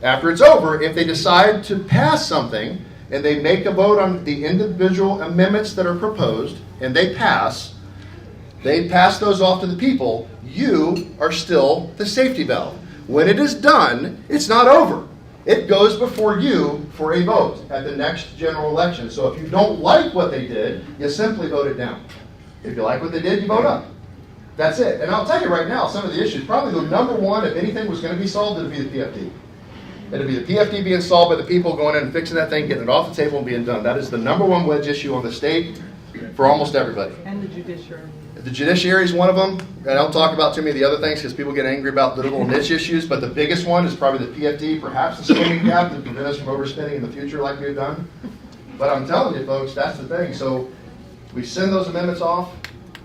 After it's over, if they decide to pass something and they make a vote on the individual amendments that are proposed and they pass those off to the people, you are still the safety valve. When it is done, it's not over. It goes before you for a vote at the next general election. So if you don't like what they did, you simply vote it down. If you like what they did, you vote up. That's it. And I'll tell you right now, some of the issues, probably the number one, if anything was going to be solved, it would be the PFD. It would be the PFD being solved by the people going in and fixing that thing, getting it off the table and being done. That is the number one wedge issue on the state for almost everybody. And the judiciary. The judiciary is one of them. I don't talk about too many of the other things because people get angry about the little niche issues, but the biggest one is probably the PFD, perhaps the spending cap to prevent us from overspending in the future like we've done. But I'm telling you, folks, that's the thing. So we send those amendments off.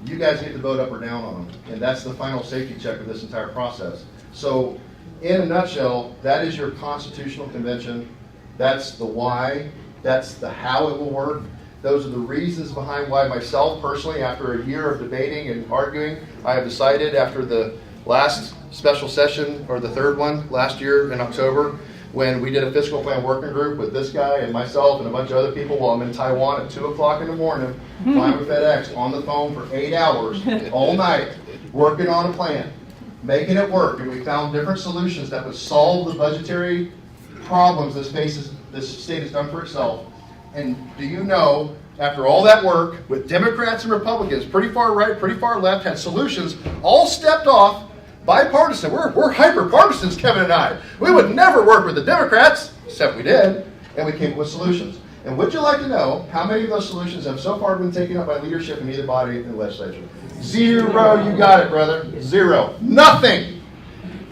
You guys get to vote up or down on them. And that's the final safety check of this entire process. So in a nutshell, that is your constitutional convention. That's the why. That's the how it will work. Those are the reasons behind why myself personally, after a year of debating and arguing, I have decided after the last special session, or the third one last year in October, when we did a fiscal plan working group with this guy and myself and a bunch of other people while I'm in Taiwan at 2 o'clock in the morning, flying with FedEx on the phone for 8 hours all night, working on a plan, making it work. And we found different solutions that would solve the budgetary problems this state has done for itself. And do you know, after all that work, with Democrats and Republicans, pretty far right, pretty far left, had solutions, all stepped off, bipartisan. We're hyper-partisans, Kevin and I. We would never work with the Democrats, except we did, and we came up with solutions. And would you like to know how many of those solutions have so far been taken up by leadership in either body in the legislature? 0. You got it, brother. 0. Nothing.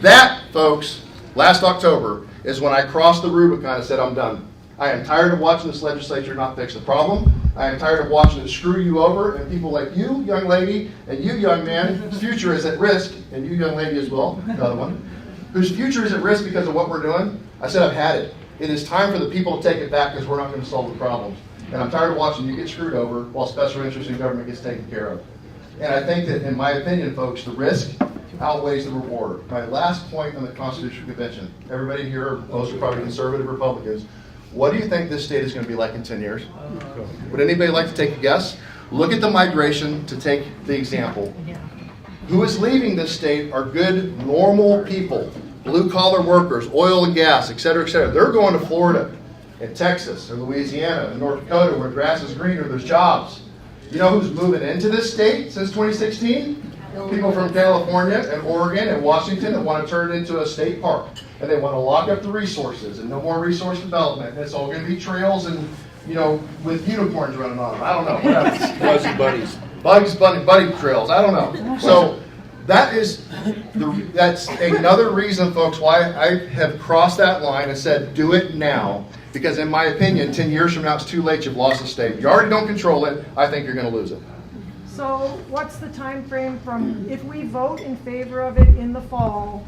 That, folks, last October is when I crossed the Rubicon and said, I'm done. I am tired of watching this legislature not fix the problem. I am tired of watching it screw you over, and people like you, young lady, and you, young man, whose future is at risk, and you, young lady, as well, the other one, whose future is at risk because of what we're doing. I said, I've had it. It is time for the people to take it back because we're not going to solve the problems. And I'm tired of watching you get screwed over while special interest in government gets taken care of. And I think that, in my opinion, folks, the risk outweighs the reward. My last point on the Constitutional Convention, everybody here, most are probably conservative Republicans, what do you think this state is going to be like in 10 years? Would anybody like to take a guess? Look at the migration to take the example. Who is leaving this state are good, normal people, blue-collar workers, oil and gas, et cetera, et cetera. They're going to Florida and Texas or Louisiana and North Dakota where grass is greener, there's jobs. You know who's moving into this state since 2016? People from California and Oregon and Washington that want to turn it into a state park. And they want to lock up the resources and no more resource development. And it's all going to be trails and, you know, with unicorns running on them. I don't know. Fuzzy buddies. Bugs bunny trails. I don't know. So that's another reason, folks, why I have crossed that line and said, do it now. Because in my opinion, 10 years from now, it's too late. You've lost the state. You already don't control it. I think you're going to lose it. So what's the time frame from, if we vote in favor of it in the fall,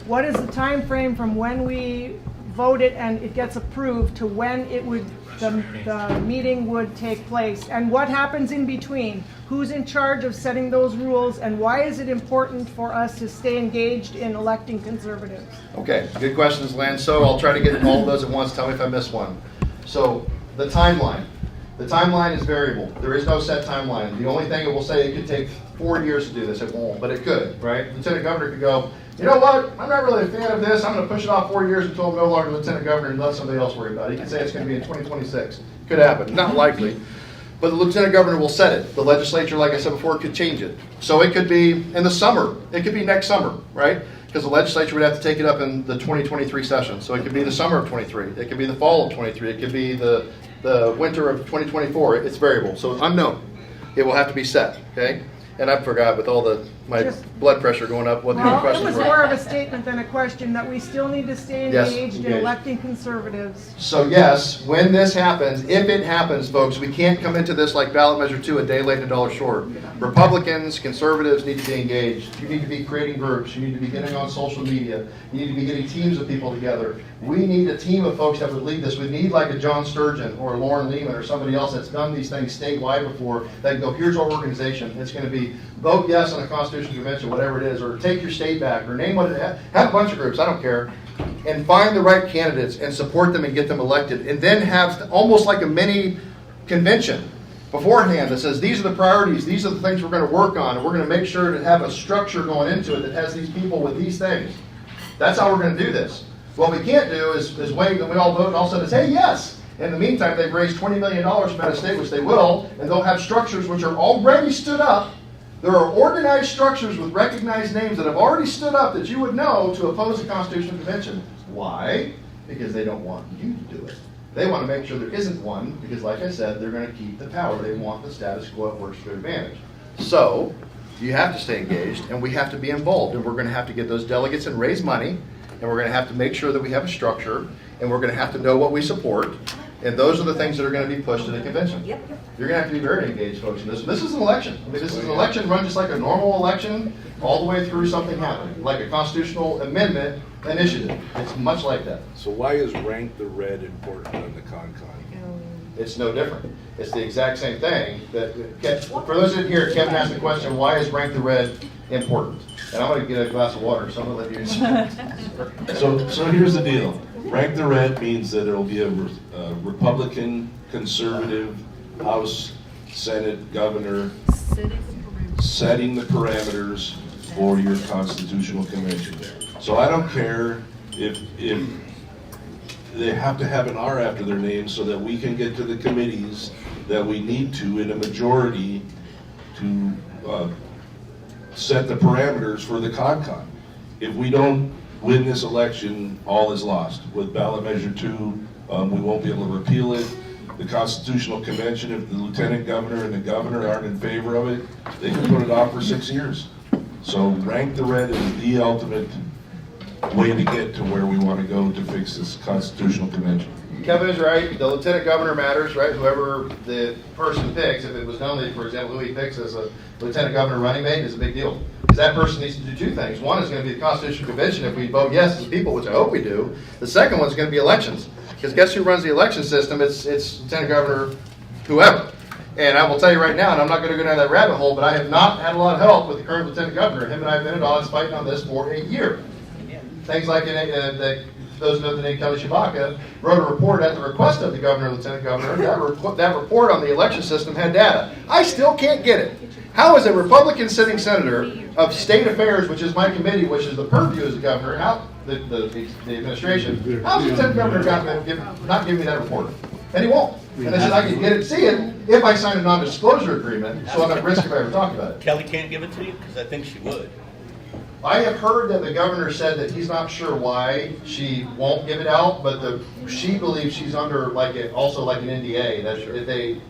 what is the time frame from when we vote it and it gets approved to when it would, the meeting would take place? And what happens in between? Who's in charge of setting those rules, and why is it important for us to stay engaged in electing conservatives? Okay, good questions, Len. So I'll try to get all of those at once. Tell me if I miss one. So the timeline. The timeline is variable. There is no set timeline. The only thing it will say, it could take 4 years to do this. It won't, but it could, right? Lieutenant Governor could go, you know what? I'm not really a fan of this. I'm going to push it off 4 years until I'm no longer Lieutenant Governor and let somebody else worry about it. He could say it's going to be in 2026. Could happen. Not likely. But the Lieutenant Governor will set it. The legislature, like I said before, could change it. So it could be in the summer. It could be next summer, right? Because the legislature would have to take it up in the 2023 session. So it could be the summer of 23. It could be the fall of 23. It could be the winter of 2024. It's variable. So unknown. It will have to be set, okay? And I forgot with all my blood pressure going up what the other Well, it questions was were. more of a statement than a question that we still need to stay Yes, engaged in engaged. electing conservatives. So yes, when this happens, if it happens, folks, we can't come into this like ballot measure 2 a day late and a dollar short. Republicans, conservatives need to be engaged. You need to be creating groups. You need to be getting on social media. You need to be getting teams of people together. We need a team of folks that would lead this. We need like a John Sturgeon or Lauren Lehman or somebody else that's done these things statewide before that can go, here's our organization. It's going to be vote yes on a Constitutional Convention, whatever it is, or take your state back, or name what it is. Have a bunch of groups, I don't care. And find the right candidates and support them and get them elected. And then have almost like a mini convention beforehand that says these are the priorities, these are the things we're going to work on, and we're going to make sure to have a structure going into it that has these people with these things. That's how we're going to do this. What we can't do is wait and we all vote and all of a sudden say yes. In the meantime, they've raised $20 million from out of state, which they will, and they'll have structures which are already stood up. There are organized structures with recognized names that have already stood up that you would know to oppose the Constitutional Convention. Why? Because they don't want you to do it. They want to make sure there isn't one because, like I said, they're going to keep the power. They want the status quo. It works to their advantage. So you have to stay engaged, and we have to be involved, and we're going to have to get those delegates and raise money, and we're going to have to make sure that we have a structure, and we're going to have to know what we support. And those are the things that are going to be pushed to the convention. You're going to have to be very engaged, folks, in this. This is an election. I mean, this is an election run just like a normal election, all the way through something happening, like a constitutional amendment initiative. It's much like that. So why is rank the red important on the con-con? It's no different. It's the exact same thing. For those in here, Kevin asked the question, why is rank the red important? And I'm going to get a glass of water, so I'm going to let you So here's the deal. Rank the red means that it'll be a Republican, conservative, House, Senate, governor, setting the parameters for your constitutional convention. So I don't care if they have to have an R after their name so that we can get to the committees that we need to, in a majority, to set the parameters for the con-con. If we don't win this election, all is lost. With ballot measure 2, we won't be able to repeal it. The Constitutional Convention, if the lieutenant governor and the governor aren't in favor of it, they can put it off for 6 years. So rank the red is the ultimate way to get to where we want to go to fix this Constitutional Convention. Kevin is right. The lieutenant governor matters, right? Whoever the person picks, if it was nominated, for example, who he picks as a lieutenant governor running mate is a big deal. Because that person needs to do 2 things. One is going to be the Constitutional Convention if we vote yes as people, which I hope we do. The second one is going to be elections. Because guess who runs the election system? It's Lieutenant Governor whoever. And I will tell you right now, and I'm not going to go down that rabbit hole, but I have not had a lot of help with the current Lieutenant Governor. Him and I have been at odds fighting on this for a year. Things like those who know the name Kelly Shabaka wrote a report at the request of the governor and lieutenant governor. That report on the election system had data. I still can't get it. How is a Republican sitting senator of state affairs, which is my committee, which is the purview as the governor, how the administration, how's the lieutenant governor not giving me that report? And he won't. And I said I can get it, see it, if I sign a non-disclosure agreement, so I'm at risk if I ever talk about it. Kelly can't give it to you? Because I think she would. I have heard that the governor said that he's not sure why she won't give it out, but she believes she's under also like an NDA. That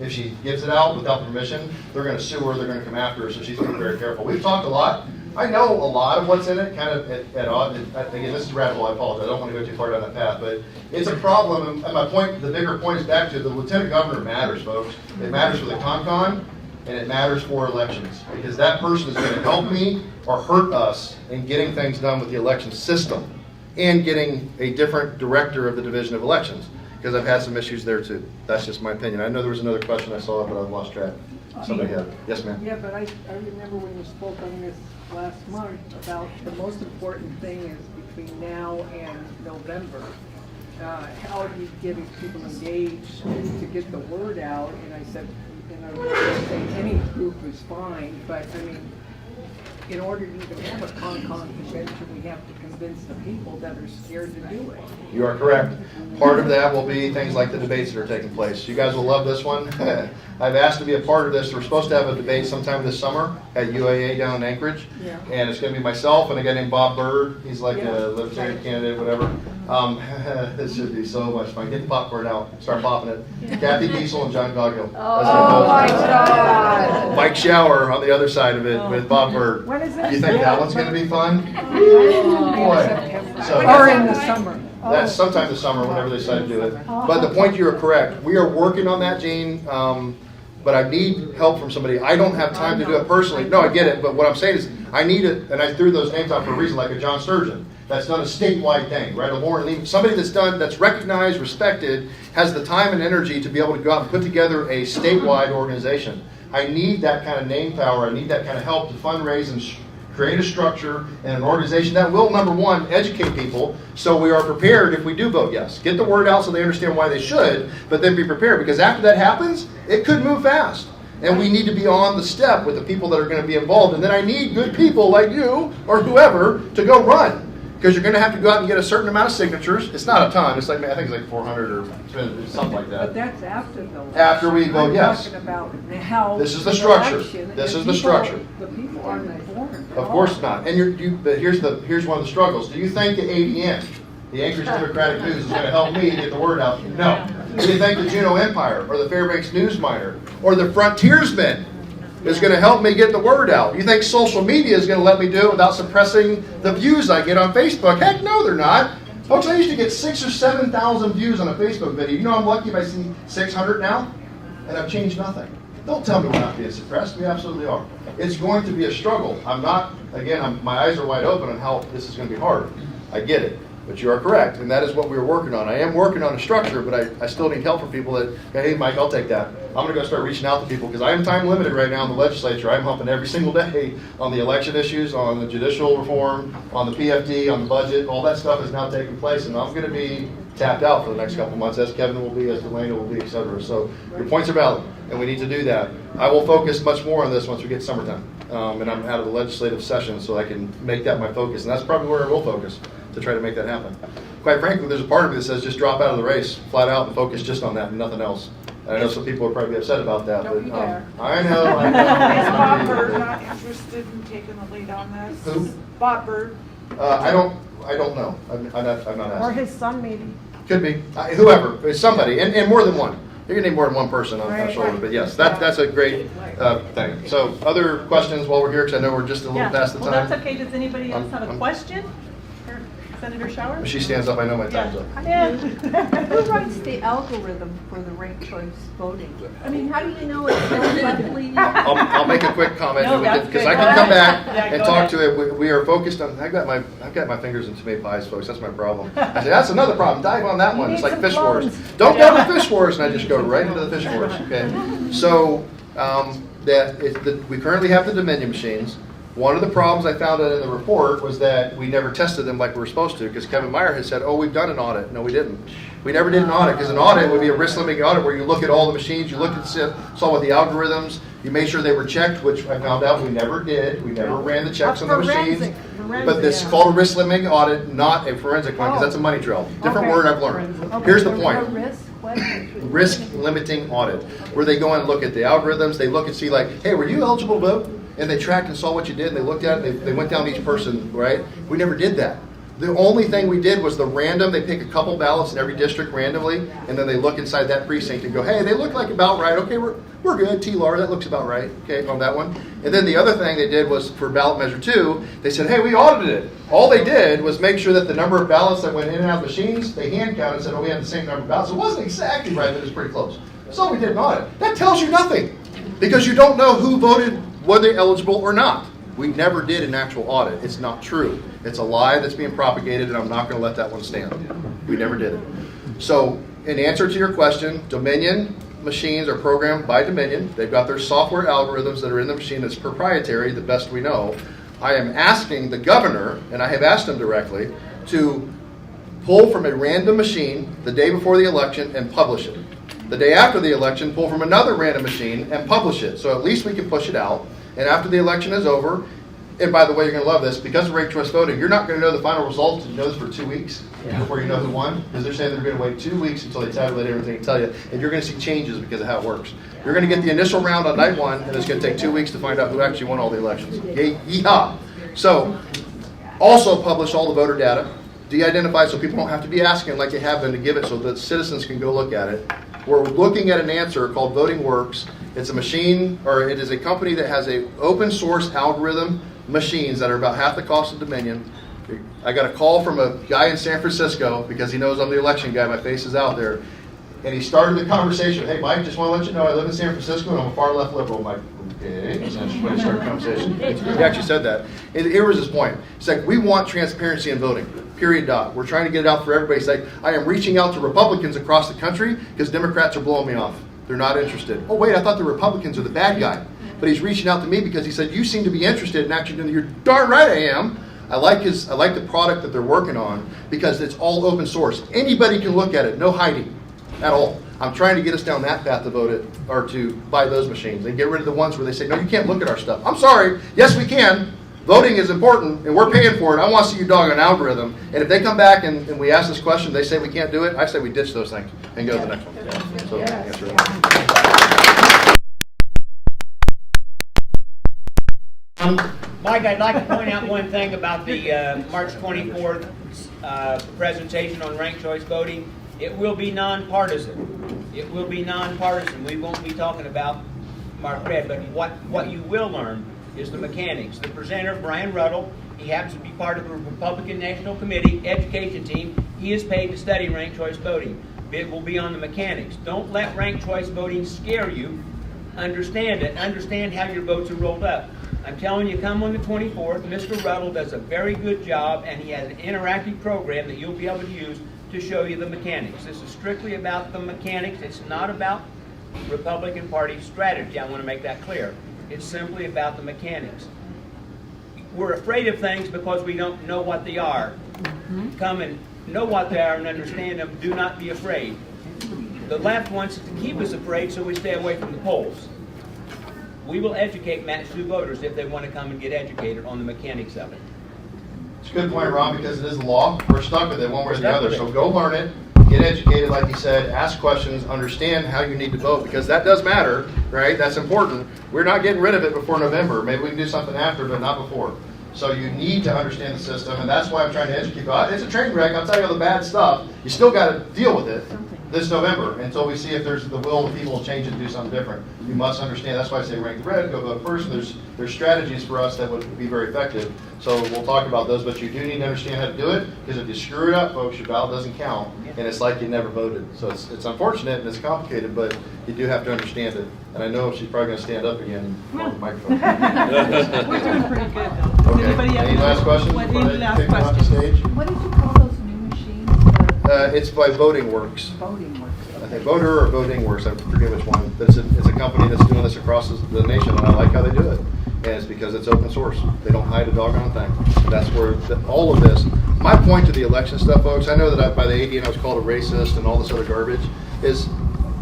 if she gives it out without permission, they're going to sue her. They're going to come after her. So she's going to be very careful. We've talked a lot. I know a lot of what's in it, kind of at odds. Again, this is rabbit hole. I apologize. I don't want to go too far down that path, but it's a problem. And my point, the bigger point, is back to the lieutenant governor matters, folks. It matters for the con-con. And it matters for elections, because that person is going to help me or hurt us in getting things done with the election system and getting a different director of the Division of Elections, because I've had some issues there too. That's just my opinion. I know there was another question I saw, but I've lost track. Somebody had it. Yes, ma'am. Yeah, but I remember when you spoke on this last month about the most important thing is between now and November. How do you get people engaged to get the word out? And I said, I would say any group is fine, but I mean, in order to even have a con-con convention, we have to convince the people that are scared to do it. You are correct. Part of that will be things like the debates that are taking place. You guys will love this one. I've asked to be a part of this. We're supposed to have a debate sometime this summer at UAA down in Anchorage. Yeah. And it's going to be myself and a guy named Bob Bird. He's like a libertarian candidate, whatever. This should be so much fun. Get the popcorn out. Start popping it. Yeah. Kathy Diesel and John Goggill. Oh my God. Mike Shower on the other side of it with Bob Bird. When is this? You think that one's going to be fun? Boy. So, or in the summer. That's sometime this summer, whenever they decide to do it. But the point, you are correct. We are working on that, Gene. But I need help from somebody. I don't have time to do it personally. No, I get it. But what I'm saying is, I need it, and I threw those names out for a reason, like a John Sturgeon. That's done a statewide thing, right? A Lauren Lee, somebody that's recognized, respected, has the time and energy to be able to go out and put together a statewide organization. I need that kind of name power. I need that kind of help to fundraise and create a structure and an organization that will, number one, educate people so we are prepared if we do vote yes. Get the word out so they understand why they should, but then be prepared, because after that happens, it could move fast. And we need to be on the step with the people that are going to be involved. And then I need good people like you or whoever to go run. Because you're going to have to go out and get a certain amount of signatures. It's not a ton. It's like, I think it's like 400 or something like that. But that's after the election. After we vote yes. I'm talking about how this is the structure. This is the structure. The people aren't informed. Of course not. And but here's one of the struggles. Do you think the ADN, the Anchorage Democratic News, is going to help me get the word out? No. Do you think the Juneau Empire or the Fairbanks News Miner or the Frontiersman is going to help me get the word out? You think social media is going to let me do it without suppressing the views I get on Facebook? Heck no, they're not. Folks, I used to get 6,000 or 7,000 views on a Facebook video. You know I'm lucky if I see 600 now, and I've changed nothing. Don't tell me we're not being suppressed. We absolutely are. It's going to be a struggle. My eyes are wide open on how this is going to be hard. I get it. But you are correct, and that is what we're working on. I am working on a structure, but I still need help from people that, hey, Mike, I'll take that. I'm going to go start reaching out to people, because I am time limited right now in the legislature. I'm humping every single day on the election issues, on the judicial reform, on the PFD, on the budget. All that stuff is now taking place, and I'm going to be tapped out for the next couple months, as Kevin will be, as Delana will be, etc. So your points are valid, and we need to do that. I will focus much more on this once we get summertime, and I'm out of the legislative session, so I can make that my focus, and that's probably where I will focus to try to make that happen. Quite frankly, there's a part of me that says just drop out of the race, flat out, and focus just on that and nothing else. And I know some people are probably upset about that, Don't you but dare. I know. Is Bob Bird not interested in taking the lead on this? Who? Bob Bird. I don't know. I'm not Or asking. his son maybe. Could be, whoever, it's somebody, and more than one. You can name more than one person on Right, shoulder, right. but yes, that's a great thing. So other questions while we're here, because I know we're just a little past the Well, time. that's okay. Does anybody else have a question? Senator Shower? When she stands up, I know my time's up. Who writes the algorithm for the ranked choice voting? I mean, how do you know it's left leaning? I'll make a quick comment, No, that's because good. I can come back Yeah, and go talk ahead. to it. We are focused on, I've got my fingers in tomato pies, folks, that's my problem. I say, that's another problem, dive on that one, You it's need like some fish wars. clones. Don't go to fish wars, and I just go right into the fish wars, okay? So, we currently have the Dominion machines. One of the problems I found out in the report was that we never tested them like we were supposed to, because Kevin Meyer had said, oh, we've done an audit. No, we didn't. We never did an audit, because an audit would be a risk limiting audit where you look at all the machines, you look at, saw what the algorithms, you made sure they were checked, which I found out we never did. We never ran the checks on the machines. Forensic, But this is called a risk limiting audit, not a forensic one, because that's a money trail. Different Okay. word I've learned. Here's the point. Risk limiting audit, where they go in and look at the algorithms, they look and see like, hey, were you eligible to vote? And they tracked and saw what you did, and they looked at it, they went down to each person, right? We never did that. The only thing we did was the random, they pick a couple ballots in every district randomly, and then they look inside that precinct and go, hey, they look like about right, okay, we're good, T-Lar, that looks about right, okay, on that one. And then the other thing they did was for ballot measure 2, they said, hey, we audited it. All they did was make sure that the number of ballots that went in and out of machines, they hand counted and said, oh, we had the same number of ballots. It wasn't exactly right, but it was pretty close. So we did an audit. That tells you nothing, because you don't know who voted, whether they're eligible or not. We never did an actual audit. It's not true. It's a lie that's being propagated, and I'm not going to let that one stand. We never did it. So, in answer to your question, Dominion machines are programmed by Dominion. They've got their software algorithms that are in the machine that's proprietary, the best we know. I am asking the governor, and I have asked him directly, to pull from a random machine the day before the election and publish it. The day after the election, pull from another random machine and publish it. So at least we can push it out. And after the election is over, and by the way, you're going to love this, because of ranked choice voting, you're not going to know the final results and know this for 2 weeks before you know who won, because they're saying they're going to wait 2 weeks until they tabulate everything and tell you, and you're going to see changes because of how it works. You're going to get the initial round on night 1, and it's going to take 2 weeks to find out who actually won all the elections. Yeehaw! So, also publish all the voter data, de-identify so people don't have to be asking like they have been to give it so that citizens can go look at it. We're looking at an answer called Voting Works. It's a machine, or it is a company that has a open source algorithm machines that are about half the cost of Dominion. I got a call from a guy in San Francisco because he knows I'm the election guy, my face is out there. And he started the conversation, hey Mike, just want to let you know I live in San Francisco and I'm a far left liberal. I'm like, okay, that's a nice way to start the conversation. He actually said that. And here was his point. It's like, we want transparency in voting, period, dot. We're trying to get it out for everybody. It's like, I am reaching out to Republicans across the country because Democrats are blowing me off. They're not interested. Oh wait, I thought the Republicans are the bad guy. But he's reaching out to me because he said, you seem to be interested in actually doing it. You're darn right I am. I like the product that they're working on because it's all open source. Anybody can look at it, no hiding at all. I'm trying to get us down that path to vote it, or to buy those machines and get rid of the ones where they say, no, you can't look at our stuff. I'm sorry, yes we can. Voting is important and we're paying for it. I want to see your dog on algorithm. And if they come back and we ask this question, they say we can't do it, I say we ditch those things and go to the next one. So, answer it. Mike, I'd like to point out one thing about the March 24th presentation on ranked choice voting. It will be nonpartisan. It will be nonpartisan. We won't be talking about Mark Red, but what you will learn is the mechanics. The presenter, Brian Ruddle, he happens to be part of the Republican National Committee education team. He is paid to study ranked choice voting. It will be on the mechanics. Don't let ranked choice voting scare you. Understand it. Understand how your votes are rolled up. I'm telling you, come on the 24th, Mr. Ruddle does a very good job, and he has an interactive program that you'll be able to use to show you the mechanics. This is strictly about the mechanics. It's not about Republican Party strategy. I want to make that clear. It's simply about the mechanics. We're afraid of things because we don't know what they are. Come and know what they are and understand them. Do not be afraid. The left wants to keep us afraid so we stay away from the polls. We will educate match 2 voters if they want to come and get educated on the mechanics of it. It's a good point, Ron, because it is the law. We're stuck with it one way or the other. So go learn it. get educated, like he said, ask questions, understand how you need to vote, because that does matter, right? That's important. We're not getting rid of it before November. Maybe we can do something after, but not before. So you need to understand the system, and that's why I'm trying to educate you. It's a train wreck. I'll tell you all the bad stuff. You still got to deal with it this November until we see if there's the will of people to change it and do something different. You must understand. That's why I say rank the red, go vote first. There's strategies for us that would be very effective. So we'll talk about those, but you do need to understand how to do it, because if you screw it up, folks, your ballot doesn't count, and it's like you never voted. So it's unfortunate and it's complicated, but you do have to understand it. And I know she's probably going to stand up again on the microphone. We're doing pretty good though. Okay. Anybody have Any last questions? What, before I any last take them off the questions? stage? What did you call those new machines? It's by Voting Works. Voting works. I think Voter or Voting Works, I forget which one. But it's a company that's doing this across the nation, and I like how they do it. And it's because it's open source. They don't hide a doggone thing. That's where all of this. My point to the election stuff, folks, I know that by the 80 and I was called a racist and all this other garbage, is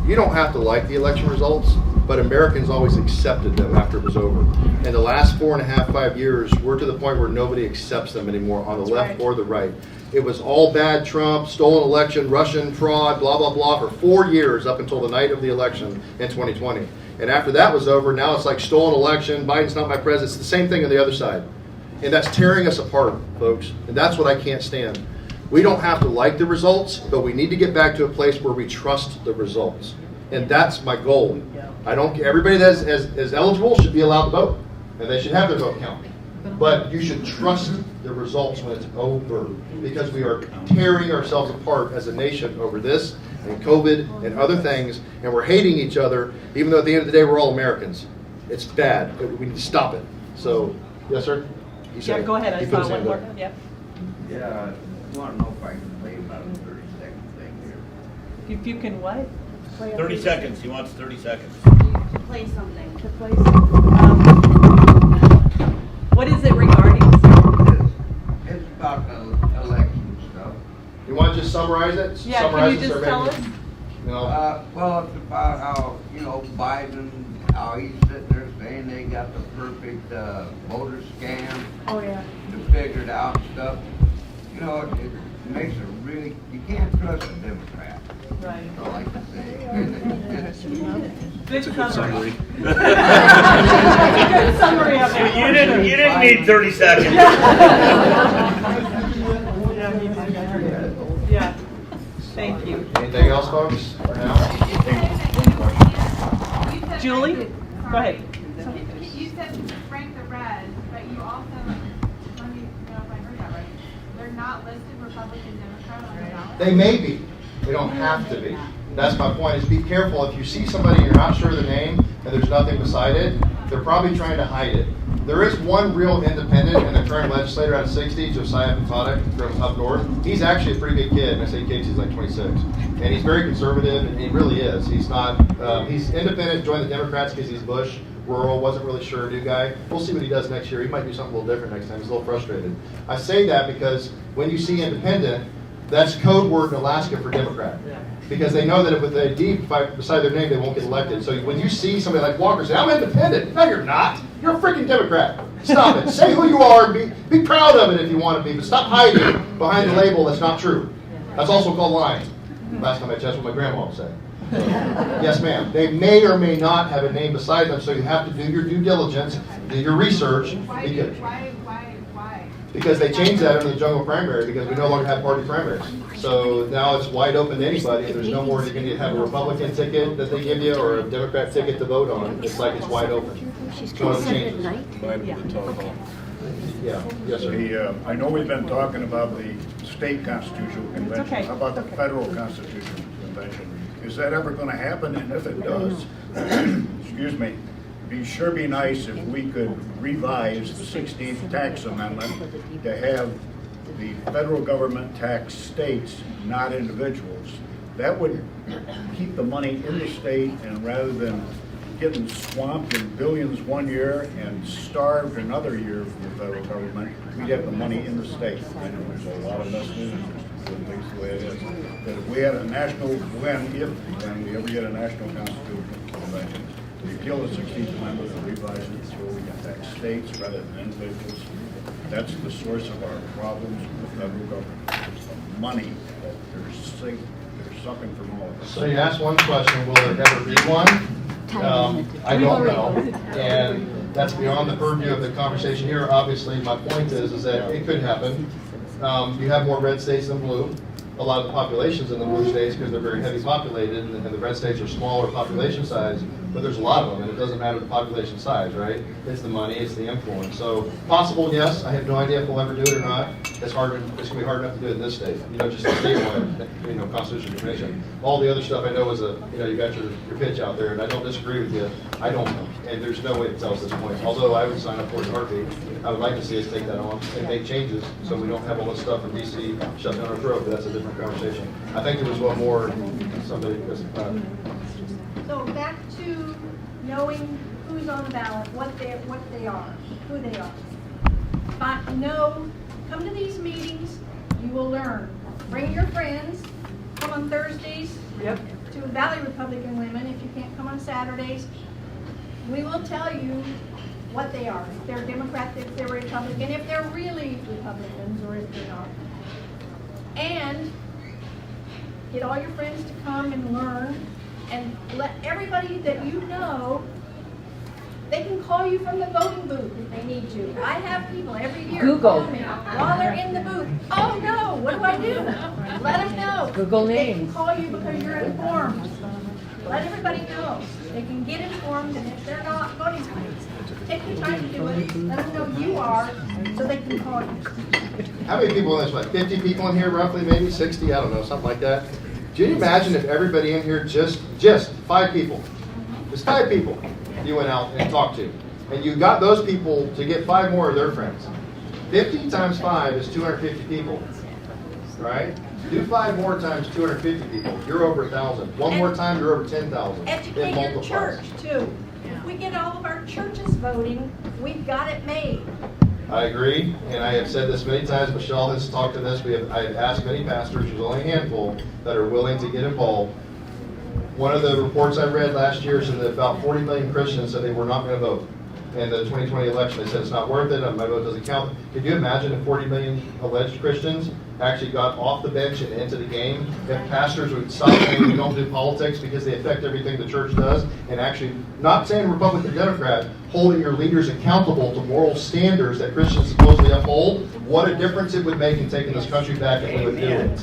you don't have to like the election results, but Americans always accepted them after it was over. In the last 4.5, 5 years, we're to the point where nobody accepts them anymore on the left or the right. It was all bad Trump, stolen election, Russian fraud, blah, blah, blah, for 4 years up until the night of the election in 2020. And after that was over, now it's like stolen election, Biden's not my president. It's the same thing on the other side. And that's tearing us apart, folks. And that's what I can't stand. We don't have to like the results, but we need to get back to a place where we trust the results. And that's my goal. Everybody that is eligible should be allowed to vote. And they should have their vote counted. But you should trust the results when it's over, because we are tearing ourselves apart as a nation over this and COVID and other things, and we're hating each other, even though at the end of the day we're all Americans. It's bad. We need to stop it. So, yes, sir? Yeah, go ahead. I saw one more. Yeah. Yeah, I want to know if I can play about a 30-second thing here. If you can what? 30 seconds. He wants 30 seconds. To play something. To play something. What is it regarding? It's about the election stuff. You want to just summarize it? Yeah, Summarize can you it, just so tell maybe- us? No. Well, it's about how, Biden, how he's sitting there saying they got the perfect voter scam Oh, yeah. to figure it out and stuff. It makes it really, you can't trust a Democrat. Right. That's all I can say. Good summary. Summary. Good summary of it. You didn't need 30 seconds. Yeah. Thank you. Anything else, folks, for now? Julie, go ahead. You said rank the red, but you also, let me know if I heard that right. They're not listed Republican, Democrat on the ballot? They may be. They don't have to be. That's my point, is be careful. If you see somebody and you're not sure of the name and there's nothing beside it, they're probably trying to hide it. There is one real independent and the current legislator out of 60, Josiah Politadick from up north. He's actually a pretty good kid. And I say kids, he's like 26. And he's very conservative, and he really is. He's not, he's independent, joined the Democrats because he's Bush. Rural, wasn't really sure, new guy. We'll see what he does next year. He might do something a little different next time. He's a little frustrated. I say that because when you see independent, that's code word in Alaska for Democrat. Because they know that if with a D beside their name, they won't get elected. So when you see somebody like Walker say, I'm independent. No, you're not. You're a freaking Democrat. Stop it. Say who you are and be proud of it if you want to be, but stop hiding behind the label that's not true. That's also called lying. Last time I checked, what my grandma would say. Yes, ma'am. They may or may not have a name beside them, so you have to do your due diligence, do your research. Why? Because they changed that under the jungle primary, because we no longer have party primaries. So now it's wide open to anybody. There's no more, you can have a Republican ticket that they give you or a Democrat ticket to vote on. It's like it's wide open. It's one of the changes. Yeah, yes, sir. I know we've been talking about the state constitutional convention. okay. How about the federal constitutional convention? Is that ever going to happen? And if it does, excuse me, sure be nice if we could revise the 16th tax amendment to have the federal government tax states, not individuals. That would keep the money in the state, and rather than getting swamped in billions one year and starved another year from the federal government, we'd have the money in the state. I know there's a lot of messages, doing things the way it is. But if we had a national, when we ever get a national constitutional convention, repeal the 16th Amendment and revise it so we can tax states rather than individuals. That's the source of our problems with the federal government. It's the money that they're sucking from all of us. So you asked one question, will there ever be one? I don't know, and that's beyond the purview of the conversation here. Obviously, my point is that it could happen. You have more red states than blue. A lot of the population's in the blue states because they're very heavy populated, and the red states are smaller population size, but there's a lot of them, and it doesn't matter the population size, right? It's the money, it's the influence. So possible, yes. I have no idea if we'll ever do it or not. It's going to be hard enough to do it in this state. Just a statewide, constitutional commission. All the other stuff I know is you got your pitch out there, and I don't disagree with you. I don't know, and there's no way to tell at this point. Although I would sign up for it in a heartbeat. I would like to see us take that on and make changes so we don't have all this stuff in DC shut down our throat, but that's a different conversation. I think there was one more, somebody, So back to knowing who's on the ballot, what they are, who they are. But come to these meetings, you will learn. Bring your friends, come on Thursdays to Valley Republican Women if you can't come on Saturdays. We will tell you what they are, if they're Democrat, if they're Republican, if they're really Republicans or if they're not. And get all your friends to come and learn, and let everybody that you know, they can call you from the voting booth if they need to. I have people every year call me while they're in the booth. Oh no, what do I do? Let them know. Google names. They can call you because you're informed. Let everybody know. They can get informed, and if they're not voting, take the time to do it. Let them know you are, so they can call you. How many people in this? What, 50 people in here roughly, maybe 60? I don't know, something like that. Can you imagine if everybody in here, just 5 people, just 5 people you went out and talked to, and you got those people to get 5 more of their friends. 50 times 5 is 250 people, right? Do 5 more times 250 people. You're over 1,000. One more time, you're over 10,000. Educate your church, too. If we get all of our churches voting, we've got it made. I agree, and I have said this many times. Michelle has talked to this. I have asked many pastors, there's only a handful that are willing to get involved. One of the reports I read last year said that about 40 million Christians said they were not going to vote. In the 2020 election, they said it's not worth it, my vote doesn't count. Could you imagine if 40 million alleged Christians actually got off the bench and into the game? If pastors would stop saying we don't do politics because they affect everything the church does, and actually, not saying Republican or Democrat, holding your leaders accountable to moral standards that Christians supposedly uphold, what a difference it would make in taking this country back if we would do it.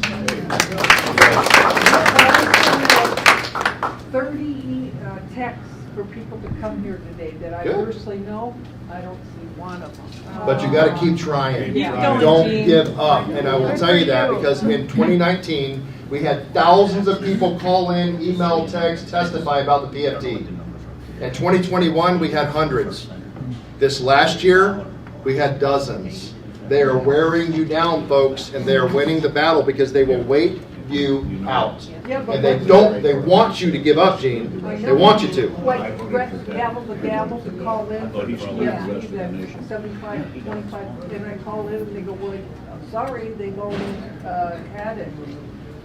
30 texts for people to come here today that I personally know. I don't see one of them. But you got to keep trying. Yeah. Don't give up. And I will tell you that because in 2019, we had thousands of people call in, email, text, testify about the PFD. In 2021, we had hundreds. This last year, we had dozens. They are wearing you down, folks, and they are winning the battle because they will wait you out. And they want you to give up, Gene. They want you to. Gavel the gavel to call in. Yeah, 75, 25, then I call in and they go, well, I'm sorry, they've already had it.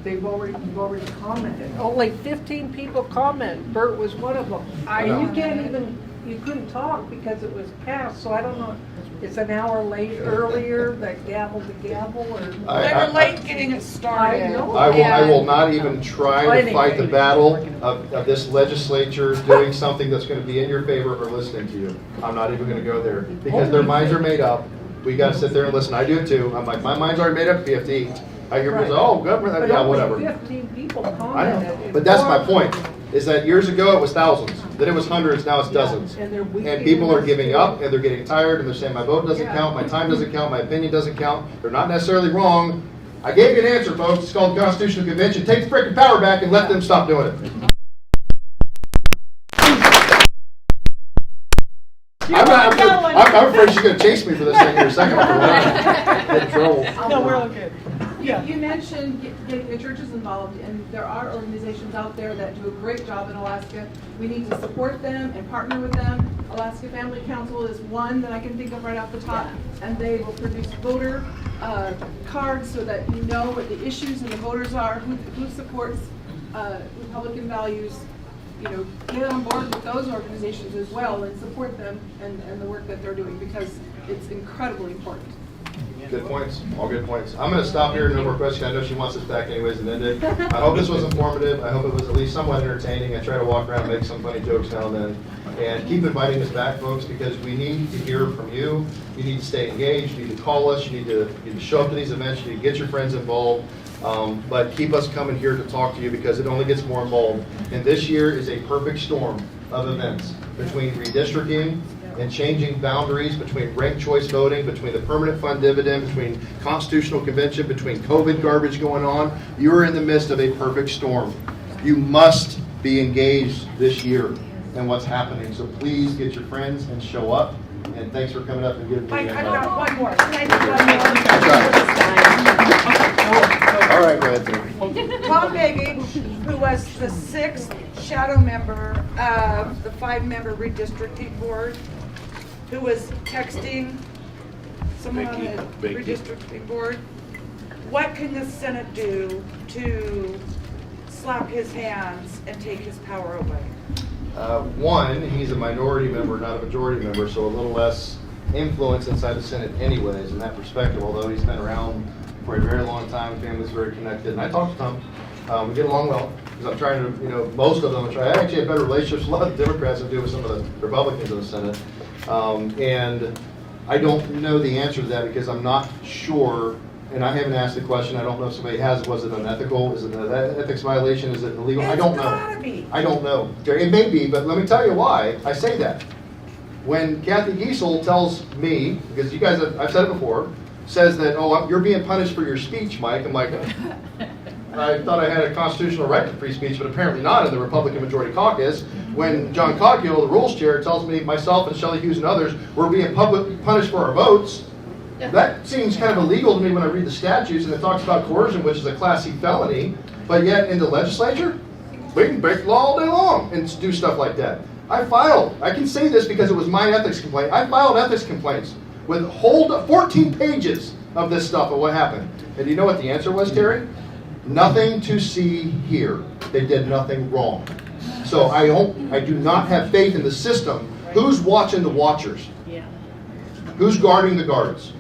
You've already commented. Only 15 people comment. Bert was one of them. You couldn't talk because it was passed, so I don't know. It's an hour late earlier, that gavel to gavel, or they were late getting it started. I will not even try to fight the battle of this legislature doing something that's going to be in your favor or listening to you. I'm not even going to go there because their minds are made up. We got to sit there and listen. I do it too. I'm like, my mind's already made up. PFD. I hear people say, "Oh, government, yeah, whatever." 15 people commented. I know, but that's my point. Is that years ago it was thousands, then it was hundreds, now it's dozens. And people are giving up, and they're getting tired, and they're saying my vote doesn't count, my time doesn't count, my opinion doesn't count. They're not necessarily wrong. I gave you an answer, folks. It's called Constitutional Convention. Take the freaking power back and let them stop doing it. I'm afraid she's going to chase me for this thing here in a second. Get in trouble. No, we're all good. You mentioned getting the churches involved, and there are organizations out there that do a great job in Alaska. We need to support them and partner with them. Alaska Family Council is one that I can think of right off the top, and they will produce voter cards so that you know what the issues and the voters are, who supports Republican values. Get on board with those organizations as well and support them and the work that they're doing because it's incredibly important. Good points, all good points. I'm gonna stop here, no more questions. I know she wants us back anyways and end it. I hope this was informative. I hope it was at least somewhat entertaining. I try to walk around and make some funny jokes now and then. And keep inviting us back, folks, because we need to hear from you. You need to stay engaged, you need to call us, you need to show up to these events, you need to get your friends involved. But keep us coming here to talk to you because it only gets more involved. And this year is a perfect storm of events between redistricting and changing boundaries, between ranked choice voting, between the permanent fund dividend, between constitutional convention, between COVID garbage going on. You are in the midst of a perfect storm. You must be engaged this year in what's happening. So please get your friends and show up. And thanks for coming up and giving me Mike, the I've invite. got one more. Can I do one more? All right, go ahead, Terry. Tom Beggy, who was the 6th shadow member of the 5-member redistricting board, who was texting someone on the Becky. redistricting board. What can the Senate do to slap his hands and take his power away? One, he's a minority member, not a majority member, so a little less influence inside the Senate anyways in that perspective, although he's been around for a very long time, family's very connected. And I talked to Tom. We get along well, because I'm trying to, most of them, I actually have better relationships with a lot of Democrats than I do with some of the Republicans in the Senate. And I don't know the answer to that because I'm not sure, and I haven't asked the question, I don't know if somebody has, was it unethical, is it an ethics violation, is it illegal? I don't know. I don't know. It may be, but let me tell you why I say that. When Kathy Giesel tells me, because you guys, I've said it before, says that, oh, you're being punished for your speech, Mike, I'm like, I thought I had a constitutional right to free speech, but apparently not in the Republican Majority Caucus. When John Coghill, the rules chair, tells me, myself and Shelley Hughes and others, we're being punished for our votes, that seems kind of illegal to me when I read the statutes, and it talks about coercion, which is a Class C felony, but yet in the legislature, we can break the law all day long and do stuff like that. I can say this because it was my ethics complaint, I filed ethics complaints with 14 pages of this stuff of what happened. And do you know what the answer was, Terry? Nothing to see here. They did nothing wrong. So I do not have faith in the system. Who's watching the watchers? Who's guarding the guards?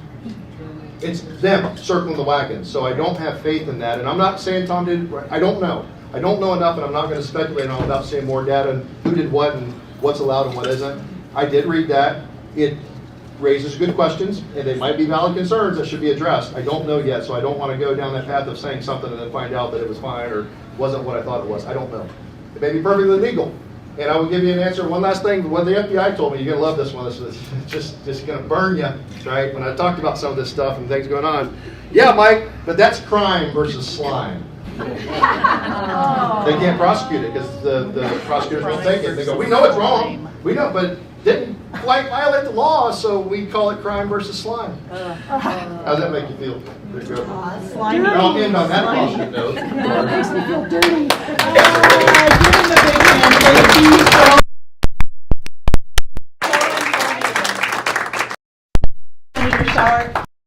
It's them circling the wagons. So I don't have faith in that. And I'm not saying Tom did right. I don't know. I don't know enough, and I'm not going to speculate on without seeing more data and who did what and what's allowed and what isn't. I did read that. It raises good questions, and they might be valid concerns that should be addressed. I don't know yet, so I don't want to go down that path of saying something and then find out that it was fine or wasn't what I thought it was. I don't know. It may be perfectly legal. And I will give you an answer. One last thing, what the FBI told me, you're going to love this one. This is just going to burn you, right? When I talked about some of this stuff and things going on. Yeah, Mike, but that's crime versus slime. They can't prosecute it because the prosecutors won't take it. They go, we know it's wrong. We know, but didn't quite violate the law, so we call it crime versus slime. How does that make you feel? I'll end on that positive note. That makes me feel dirty.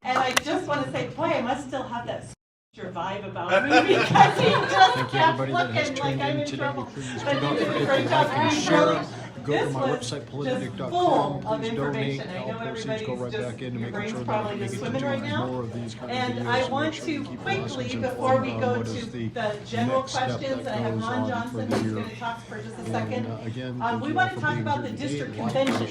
And I just want to say, boy, I must still have that vibe about me because he just kept looking like I'm in trouble. But you did a great job. This was just full of information. I know everybody's just, your brain's probably just swimming right now. And I want to quickly, before we go to the general questions, I have Lon Johnson who's going to talk for just a second. We want to talk about the district convention.